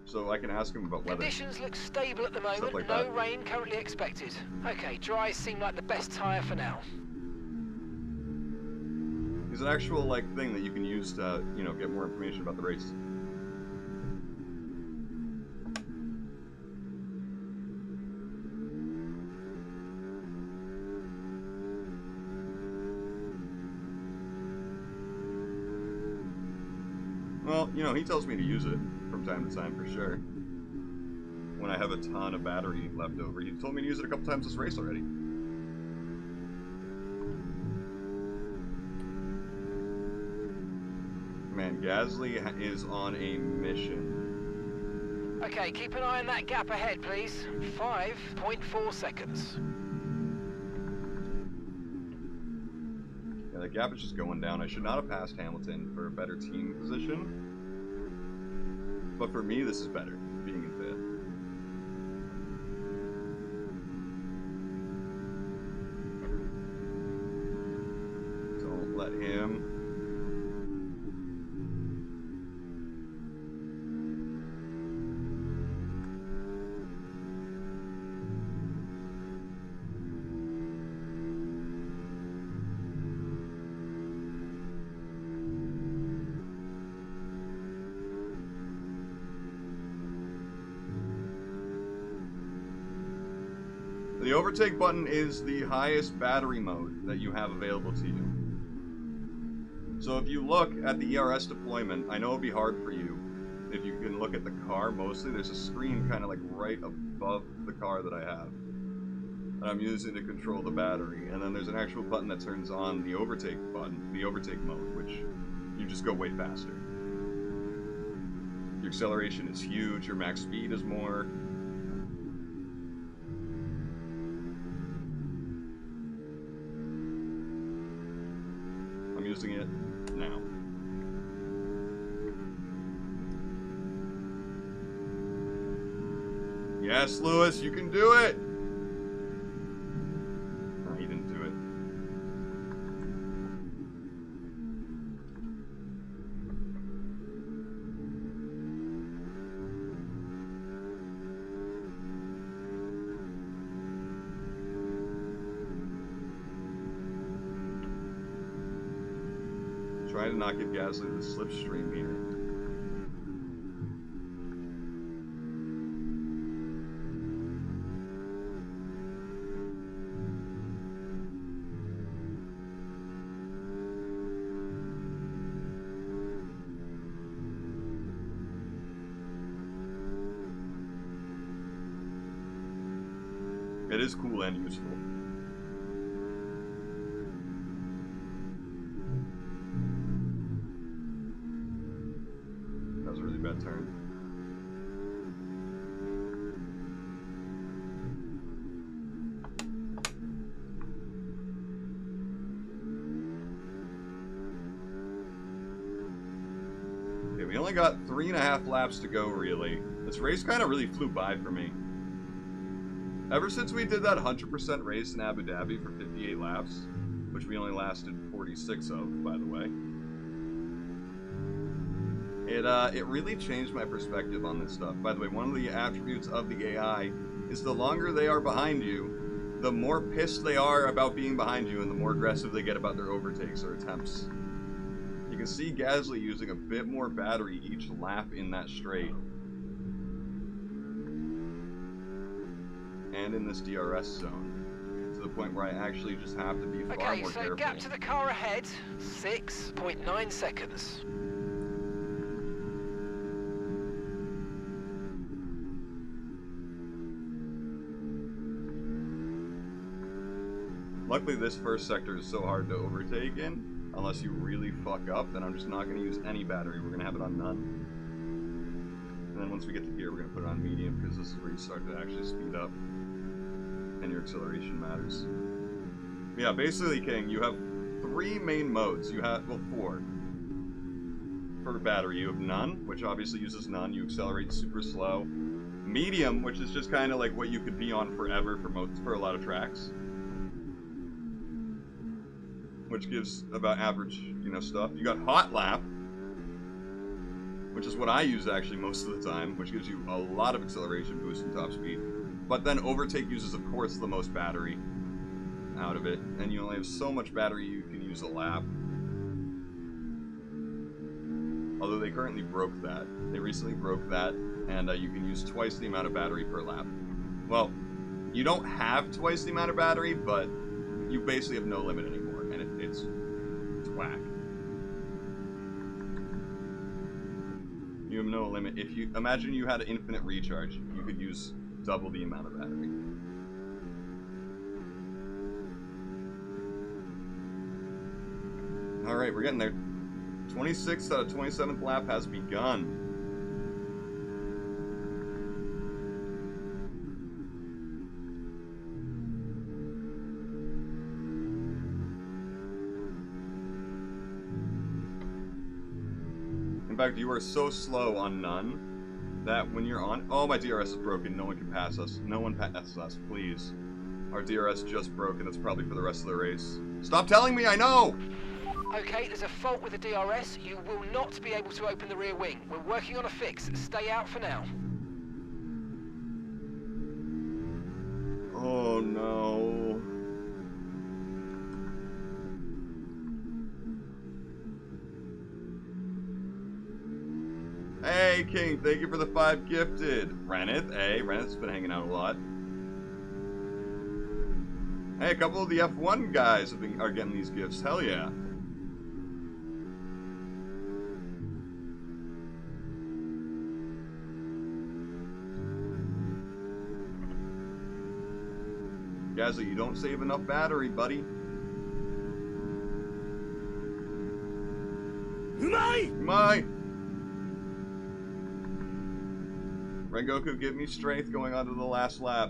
So I can ask him about weather. Conditions look stable at the moment. Like no that. rain currently expected. Okay, dries seem like the best tyre for now. It's an actual thing that you can use to, get more information about the race. Well, he tells me to use it from time to time for sure. When I have a ton of battery left over. He told me to use it a couple times this race already. Man, Gasly is on a mission. Okay, keep an eye on that gap ahead, please. 5.4 seconds. Yeah, the gap is just going down. I should not have passed Hamilton for a better team position. But for me, this is better, being in fifth. Don't let him. The overtake button is the highest battery mode that you have available to you. So if you look at the ERS deployment, I know it'll be hard for you. If you can look at the car mostly, there's a screen kind of right above the car that I have. That I'm using to control the battery. And then there's an actual button that turns on the overtake button, the overtake mode, which you just go way faster. Your acceleration is huge, your max speed is more. I'm using it now. Yes, Lewis, you can do it! No, he didn't do it. Trying to not give Gasly the slipstream here. It is cool and useful. That was a really bad turn. Okay, we only got 3.5 laps to go, really. This race kind of really flew by for me. Ever since we did that 100% race in Abu Dhabi for 58 laps, which we only lasted 46 of, by the way, it really changed my perspective on this stuff. By the way, one of the attributes of the AI is the longer they are behind you, the more pissed they are about being behind you and the more aggressive they get about their overtakes or attempts. You can see Gasly using a bit more battery each lap in that straight. And in this DRS zone, to the point where I actually just have to be far more careful. Okay, so gap to the car ahead, 6.9 seconds. Luckily, this first sector is so hard to overtake in. Unless you really fuck up, then I'm just not going to use any battery. We're going to have it on none. And then once we get to here, we're going to put it on medium, because this is where you start to actually speed up. And your acceleration matters. Yeah, basically, King, you have 3 main modes. You have, well, 4. For battery, you have none, which obviously uses none. You accelerate super slow. Medium, which is just kind of like what you could be on forever for a lot of tracks. Which gives about average, you know, stuff. You got hot lap, which is what I use actually most of the time, which gives you a lot of acceleration boost and top speed. But then overtake uses, of course, the most battery out of it, and you only have so much battery you can use a lap. Although they currently broke that. They recently broke that, and you can use twice the amount of battery per lap. Well, you don't have twice the amount of battery, but you basically have no limit anymore, and it's whack. You have no limit. If you imagine you had an infinite recharge, you could use double the amount of battery. Alright, we're getting there. 26th out of 27th lap has begun. In fact, you are so slow on none that when you're on... Oh, my DRS is broken. No one can pass us. No one passes us, please. Our DRS just broke, and that's probably for the rest of the race. Stop telling me, I know! Okay, there's a fault with the DRS. You will not be able to open the rear wing. We're working on a fix. Stay out for now. Oh, no. Hey, King, thank you for the 5 gifted. Reneth, hey, Reneth's been hanging out a lot. Hey, a couple of the F1 guys are getting these gifts. Hell yeah. Gasly, you don't save enough battery, buddy. Umai! Rengoku, give me strength going on to the last lap.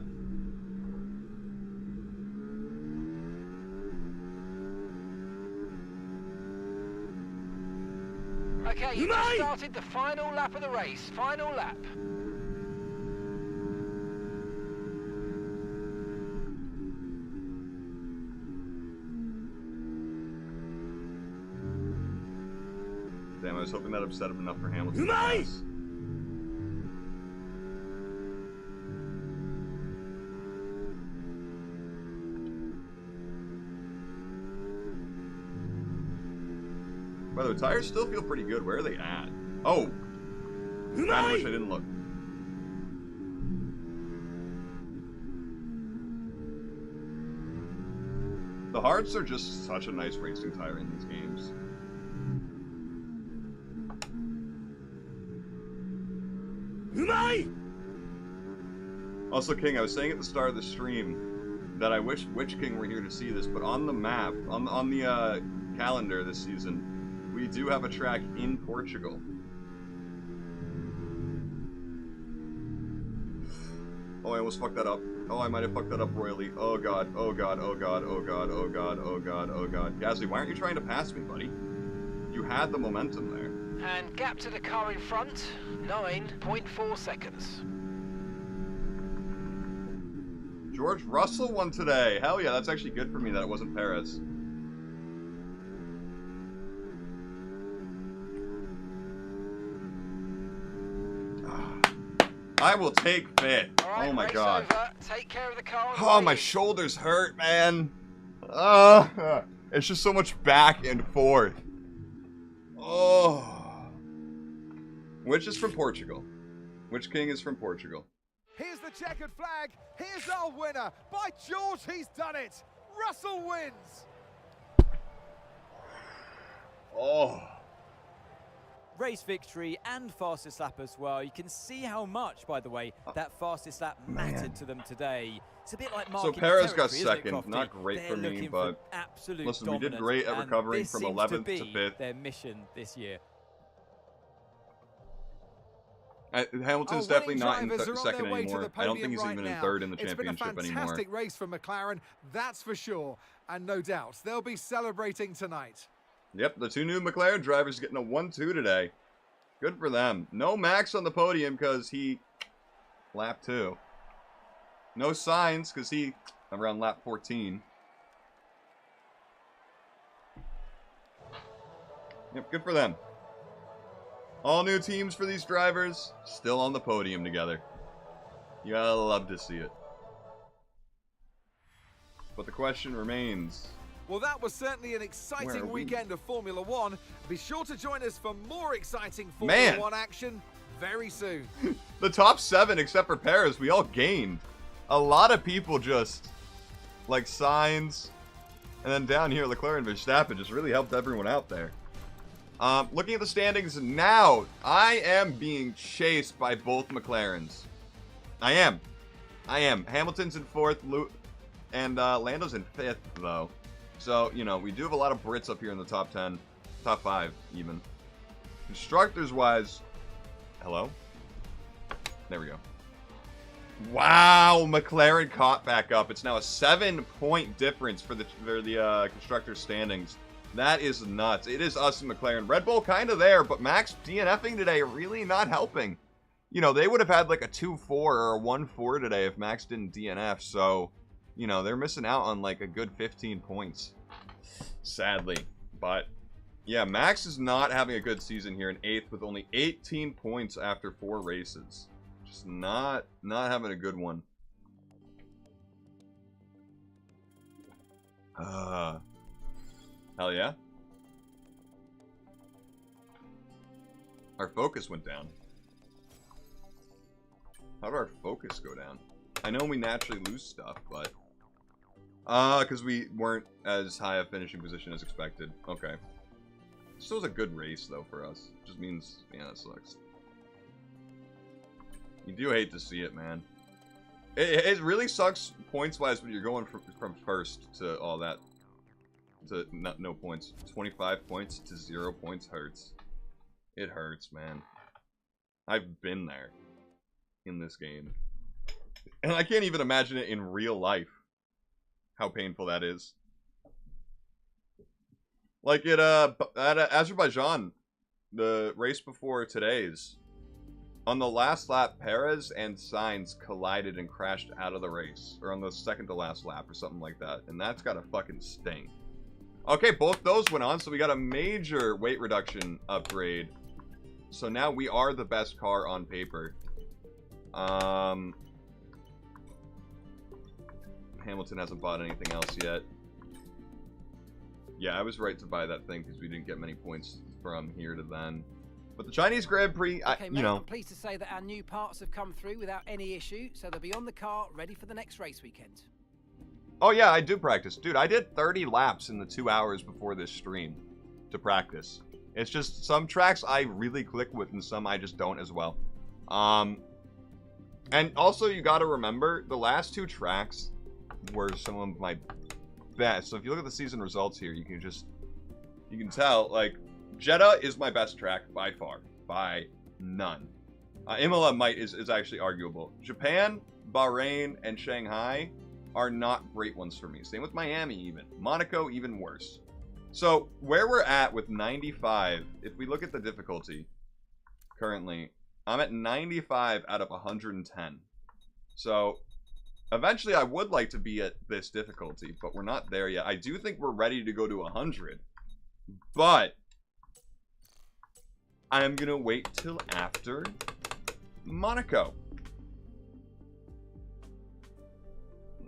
Okay, you just started the final lap of the race. Final lap. Damn, I was hoping that upset him enough for Hamilton to pass. By the way, tires still feel pretty good. Where are they at? Oh! I wish I didn't look. The hards are just such a nice racing tire in these games. Also, King, I was saying at the start of the stream that I wish Witch King were here to see this, but on the map, on the calendar this season, we do have a track in Portugal. Oh, I almost fucked that up. Oh, I might have fucked that up royally. Oh god, oh god, oh god, oh god, oh god, oh god, oh god. Gasly, why aren't you trying to pass me, buddy? You had the momentum there. And gap to the car in front, 9.4 seconds. George Russell won today. Hell yeah, that's actually good for me that it wasn't Perez. I will take fifth. Right, oh my race god. Over. Take care of the car. Oh, my shoulders hurt, man. It's just so much back and forth. Oh. Which is from Portugal. Which King is from Portugal? Here's the checkered flag. Here's our winner. By George, he's done it. Russell wins. Oh. Race victory and fastest lap as well. You can see how much, by the way, that fastest lap mattered to them today. It's a bit like marking so Perez got territory, second. Not great for me, but absolute listen, we did great at recovering from 11th to 5th. Their mission this year. Hamilton's definitely not in second anymore. I don't think he's even in third in the championship anymore. It's been a fantastic race for McLaren, that's for sure. And no doubt, they'll be celebrating tonight. Yep, the two new McLaren drivers getting a 1-2 today. Good for them. No Max on the podium because he lap 2. No Sainz because he around lap 14. Yep, good for them. All new teams for these drivers, still on the podium together. You gotta love to see it. But the question remains. Well, that was certainly an exciting weekend of Formula One. Be sure to join us for more exciting Formula One action very soon. The top 7, except for Perez, we all gained. A lot of people just, like Sainz, and then down here, Leclerc and Verstappen just really helped everyone out there. Looking at the standings now, I am being chased by both McLarens. I am. Hamilton's in 4th, and Lando's in 5th, though. So, you know, we do have a lot of Brits up here in the top 10. Top 5, even. Constructors-wise... Hello? There we go. Wow! McLaren caught back up. It's now a 7-point difference for the Constructors' standings. That is nuts. It is us and McLaren. Red Bull kind of there, but Max DNFing today really not helping. You know, they would have had like a 2-4 or a 1-4 today if Max didn't DNF, so... You know, they're missing out on like a good 15 points. Sadly. But, yeah, Max is not having a good season here in 8th with only 18 points after 4 races. Just not having a good one. Hell yeah. Our focus went down. How did our focus go down? I know we naturally lose stuff, but... because we weren't as high a finishing position as expected. Okay. This was a good race, though, for us. Just means, yeah, that sucks. You do hate to see it, man. It really sucks points-wise when you're going from first to all that. To no points. 25 points to 0 points hurts. It hurts, man. I've been there. in this game. And I can't even imagine it in real life. How painful that is. Like at Azerbaijan, the race before today's, on the last lap, Perez and Sainz collided and crashed out of the race. Or on the second to last lap or something like that. And that's gotta fucking sting. Okay, both those went on, so we got a major weight reduction upgrade. So now we are the best car on paper. Hamilton hasn't bought anything else yet. Yeah, I was right to buy that thing because we didn't get many points from here to then. But the Chinese Grand Prix, okay, you know. I'm pleased to say that our new parts have come through without any issue, so they'll be on the car ready for the next race weekend. Oh yeah, I do practice. Dude, I did 30 laps in the 2 hours before this stream to practice. It's just some tracks I really click with and some I just don't as well. And also you gotta remember, the last 2 tracks were some of my best. So if you look at the season results here, you can tell, like, Jeddah is my best track by far. By none. Imola is actually arguable. Japan, Bahrain, and Shanghai are not great ones for me. Same with Miami even. Monaco, even worse. So, where we're at with 95, if we look at the difficulty currently, I'm at 95 out of 110. So, eventually I would like to be at this difficulty, but we're not there yet. I do think we're ready to go to 100, but I am going to wait till after Monaco.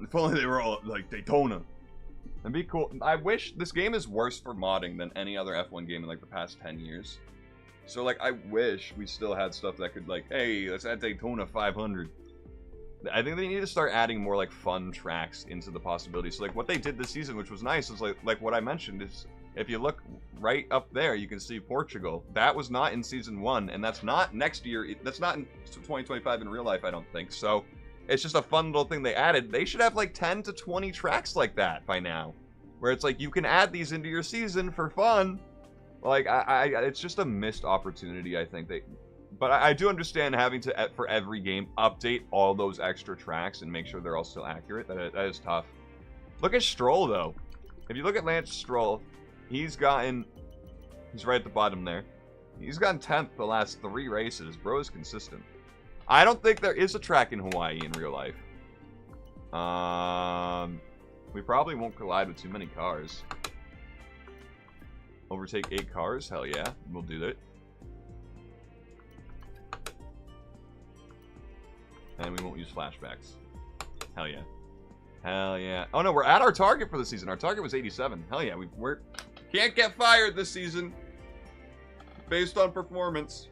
If only they were all like Daytona. That'd be cool. I wish this game is worse for modding than any other F1 game in like the past 10 years. So like I wish we still had stuff that could like, hey, let's add Daytona 500. I think they need to start adding more like fun tracks into the possibilities. So like what they did this season, which was nice, is like what I mentioned is if you look right up there, you can see Portugal. That was not in season 1, and that's not next year. That's not in 2025 in real life, I don't think. So it's just a fun little thing they added. They should have like 10 to 20 tracks like that by now, where it's like you can add these into your season for fun. Like it's just a missed opportunity, I think. But I do understand having to, for every game, update all those extra tracks and make sure they're all still accurate. That is tough. Look at Stroll though. If you look at Lance Stroll, he's right at the bottom there. He's gotten 10th the last 3 races. Bro is consistent. I don't think there is a track in Hawaii in real life. We probably won't collide with too many cars. Overtake 8 cars? Hell yeah, we'll do that. And we won't use flashbacks. Hell yeah. Hell yeah. Oh no, we're at our target for the season. Our target was 87. Hell yeah, we're can't get fired this season. Based on performance.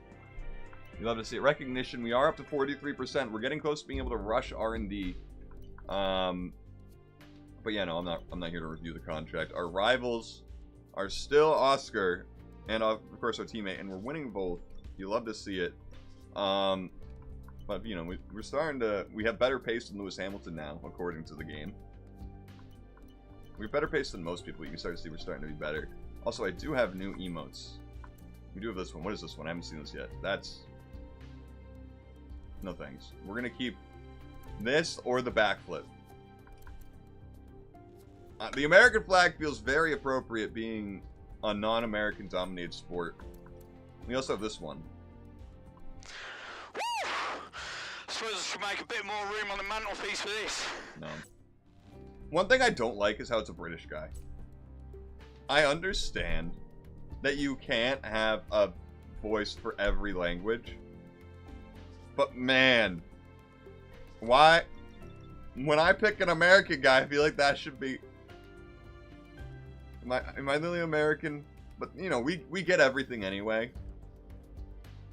You love to see it. Recognition, we are up to 43%. We're getting close to being able to rush R&D. But yeah, no, I'm not here to review the contract. Our rivals are still Oscar and of course our teammate, and we're winning both. You love to see it. But you know, we're starting to, we have better pace than Lewis Hamilton now, according to the game. We have better pace than most people. You can start to see we're starting to be better. Also, I do have new emotes. We do have this one. What is this one? I haven't seen this yet. That's... no thanks. We're going to keep this or the backflip. The American flag feels very appropriate being a non-American dominated sport. We also have this one. Woo! I suppose I should make a bit more room on the mantelpiece for this. No. One thing I don't like is how it's a British guy. I understand that you can't have a voice for every language. But man, why? When I pick an American guy, I feel like that should be... Am I really American? But, you know, we get everything anyway.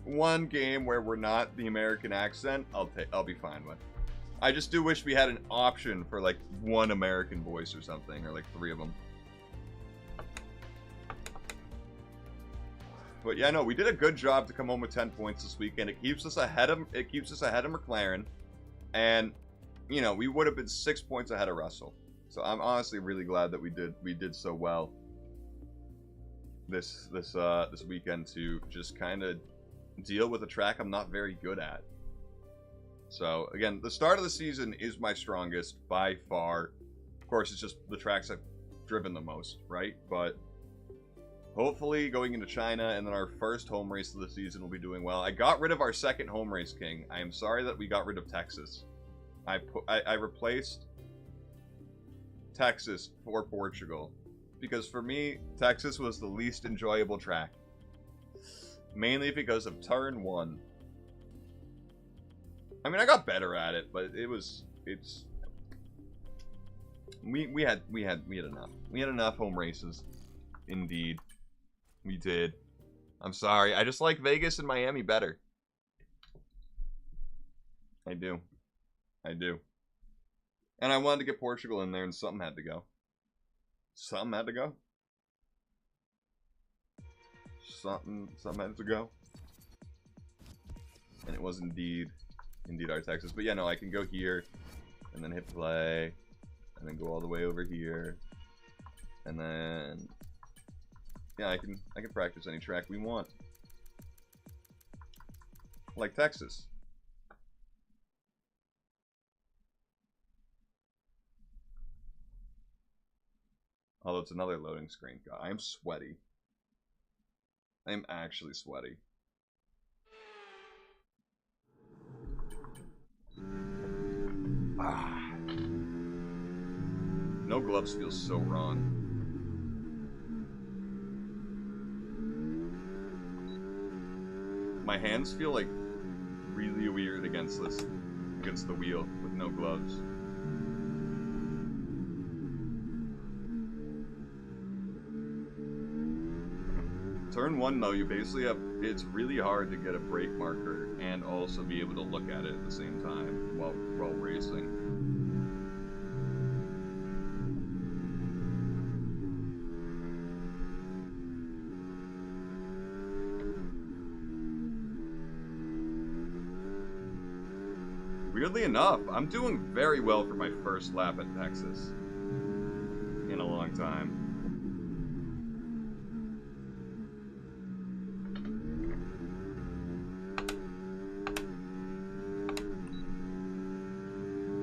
One game where we're not the American accent, I'll be fine with. I just do wish we had an option for, like, one American voice or something, or, like, 3 of them. But yeah, no, we did a good job to come home with 10 points this weekend. It keeps us ahead of McLaren, and you know, we would have been 6 points ahead of Russell. So I'm honestly really glad that we did so well this weekend to just kind of deal with a track I'm not very good at. So, again, the start of the season is my strongest by far. Of course, it's just the tracks I've driven the most, right? But hopefully going into China and then our first home race of the season will be doing well. I got rid of our second home race king. I am sorry that we got rid of Texas. I replaced Texas for Portugal. Because for me, Texas was the least enjoyable track. Mainly because of turn 1. I mean, I got better at it, but we had enough. We had enough home races. Indeed. We did. I'm sorry. I just like Vegas and Miami better. I do. I do. And I wanted to get Portugal in there, and something had to go. Something had to go. Something had to go. And it was indeed our Texas. But yeah, no, I can go here, and then hit play, and then go all the way over here, and then yeah, I can practice any track we want, like Texas. Although it's another loading screen. God, I am sweaty. I am actually sweaty. Ah. No gloves feels so wrong. My hands feel like really weird against the wheel with no gloves. Turn 1 though, you basically have, it's really hard to get a brake marker and also be able to look at it at the same time while racing. Weirdly enough, I'm doing very well for my first lap at Texas in a long time.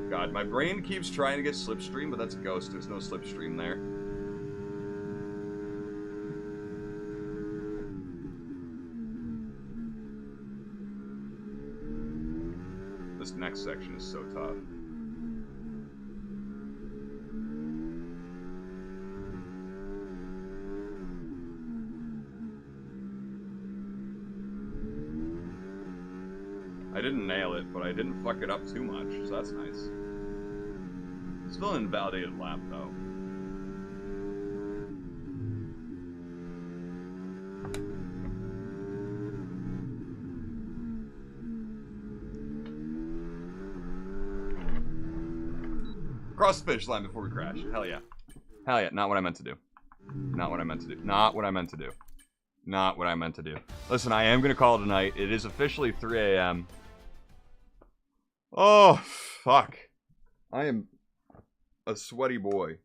God, my brain keeps trying to get slipstream, but that's a ghost. There's no slipstream there. This next section is so tough. I didn't nail it, but I didn't fuck it up too much, so that's nice. Still an invalidated lap, though. Cross the finish line before we crash. Hell yeah. Hell yeah. Not what I meant to do. Not what I meant to do. Not what I meant to do. Not what I meant to do. Listen, I am going to call it a night. It is officially 3 a.m. Oh, fuck. I am a sweaty boy.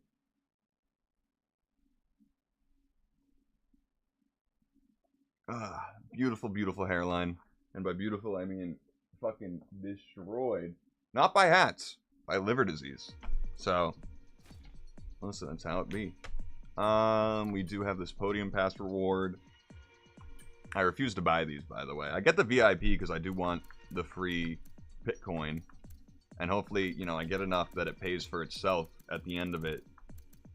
Ah, beautiful, beautiful hairline. And by beautiful, I mean fucking destroyed. Not by hats. By liver disease. So, listen, that's how it be. We do have this podium pass reward. I refuse to buy these, by the way. I get the VIP because I do want the free Bitcoin. And hopefully, you know, I get enough that it pays for itself at the end of it.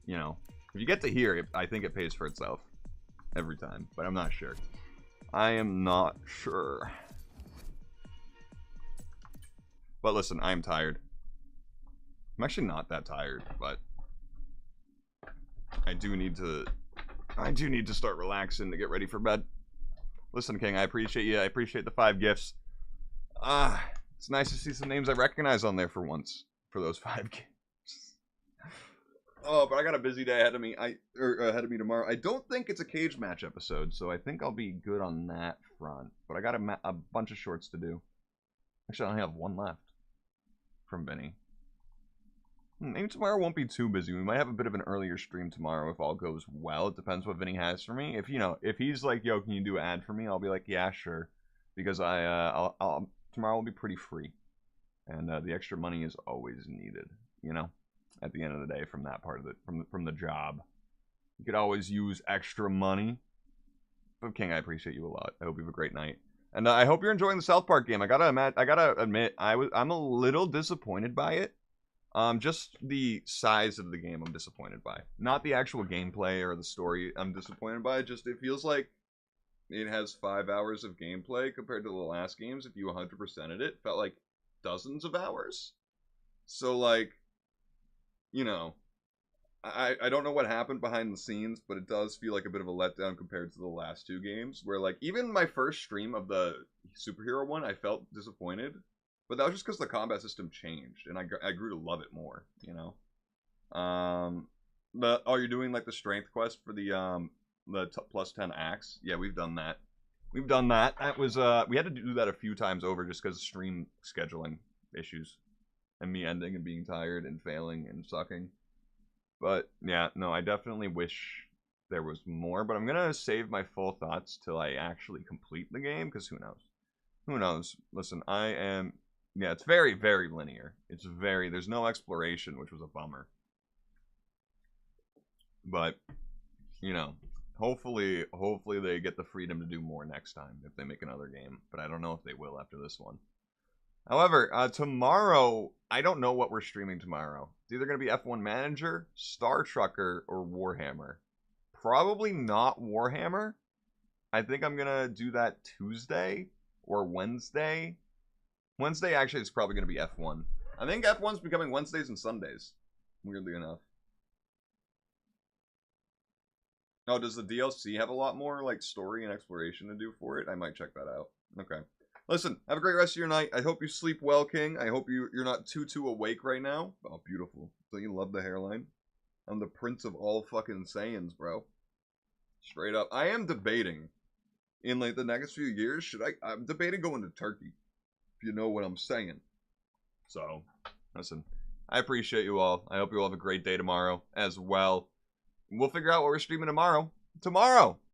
You know, if you get to here, I think it pays for itself every time. But I'm not sure. I am not sure. But listen, I am tired. I'm actually not that tired, but I do need to start relaxing to get ready for bed. Listen, King, I appreciate you. I appreciate the 5 gifts. It's nice to see some names I recognize on there for once. For those 5 gifts. Oh, but I got a busy day ahead of me. Ahead of me tomorrow. I don't think it's a cage match episode, so I think I'll be good on that front. But I got a bunch of shorts to do. Actually, I only have 1 left from Vinny. Maybe tomorrow won't be too busy. We might have a bit of an earlier stream tomorrow if all goes well. It depends what Vinny has for me. If, you know, if he's like, yo, can you do an ad for me? I'll be like, yeah, sure. Because tomorrow will be pretty free. And the extra money is always needed, you know, at the end of the day from that part of it, from the job. You could always use extra money. But King, I appreciate you a lot. I hope you have a great night. And I hope you're enjoying the South Park game. I gotta admit, I'm a little disappointed by it. Just the size of the game I'm disappointed by. Not the actual gameplay or the story I'm disappointed by. Just it feels like it has 5 hours of gameplay compared to the last games. If you 100%ed it, felt like dozens of hours. So like, you know, I don't know what happened behind the scenes, but it does feel like a bit of a letdown compared to the last 2 games, where like even my first stream of the superhero one, I felt disappointed, but that was just because the combat system changed and I grew to love it more, you know. Oh, you're doing like the strength quest for the plus 10 axe? Yeah, we've done that. We've done that. That was we had to do that a few times over just because of stream scheduling issues and me ending and being tired and failing and sucking. But yeah, no, I definitely wish there was more, but I'm gonna save my full thoughts till I actually complete the game, because who knows? Who knows? Listen, yeah, it's very, very linear. There's no exploration, which was a bummer. But, you know, hopefully they get the freedom to do more next time if they make another game, but I don't know if they will after this one. However, tomorrow, I don't know what we're streaming tomorrow. It's either going to be F1 Manager, Star Trucker, or Warhammer. Probably not Warhammer. I think I'm going to do that Tuesday or Wednesday. Wednesday, actually, is probably going to be F1. I think F1's becoming Wednesdays and Sundays, weirdly enough. Oh, does the DLC have a lot more, like, story and exploration to do for it? I might check that out. Okay. Listen, have a great rest of your night. I hope you sleep well, King. I hope you're not too awake right now. Oh, beautiful. So you love the hairline? I'm the prince of all fucking Saiyans, bro. Straight up. I am debating, in, like, the next few years, I'm debating going to Turkey. If you know what I'm saying. So, listen, I appreciate you all. I hope you all have a great day tomorrow as well. We'll figure out what we're streaming tomorrow.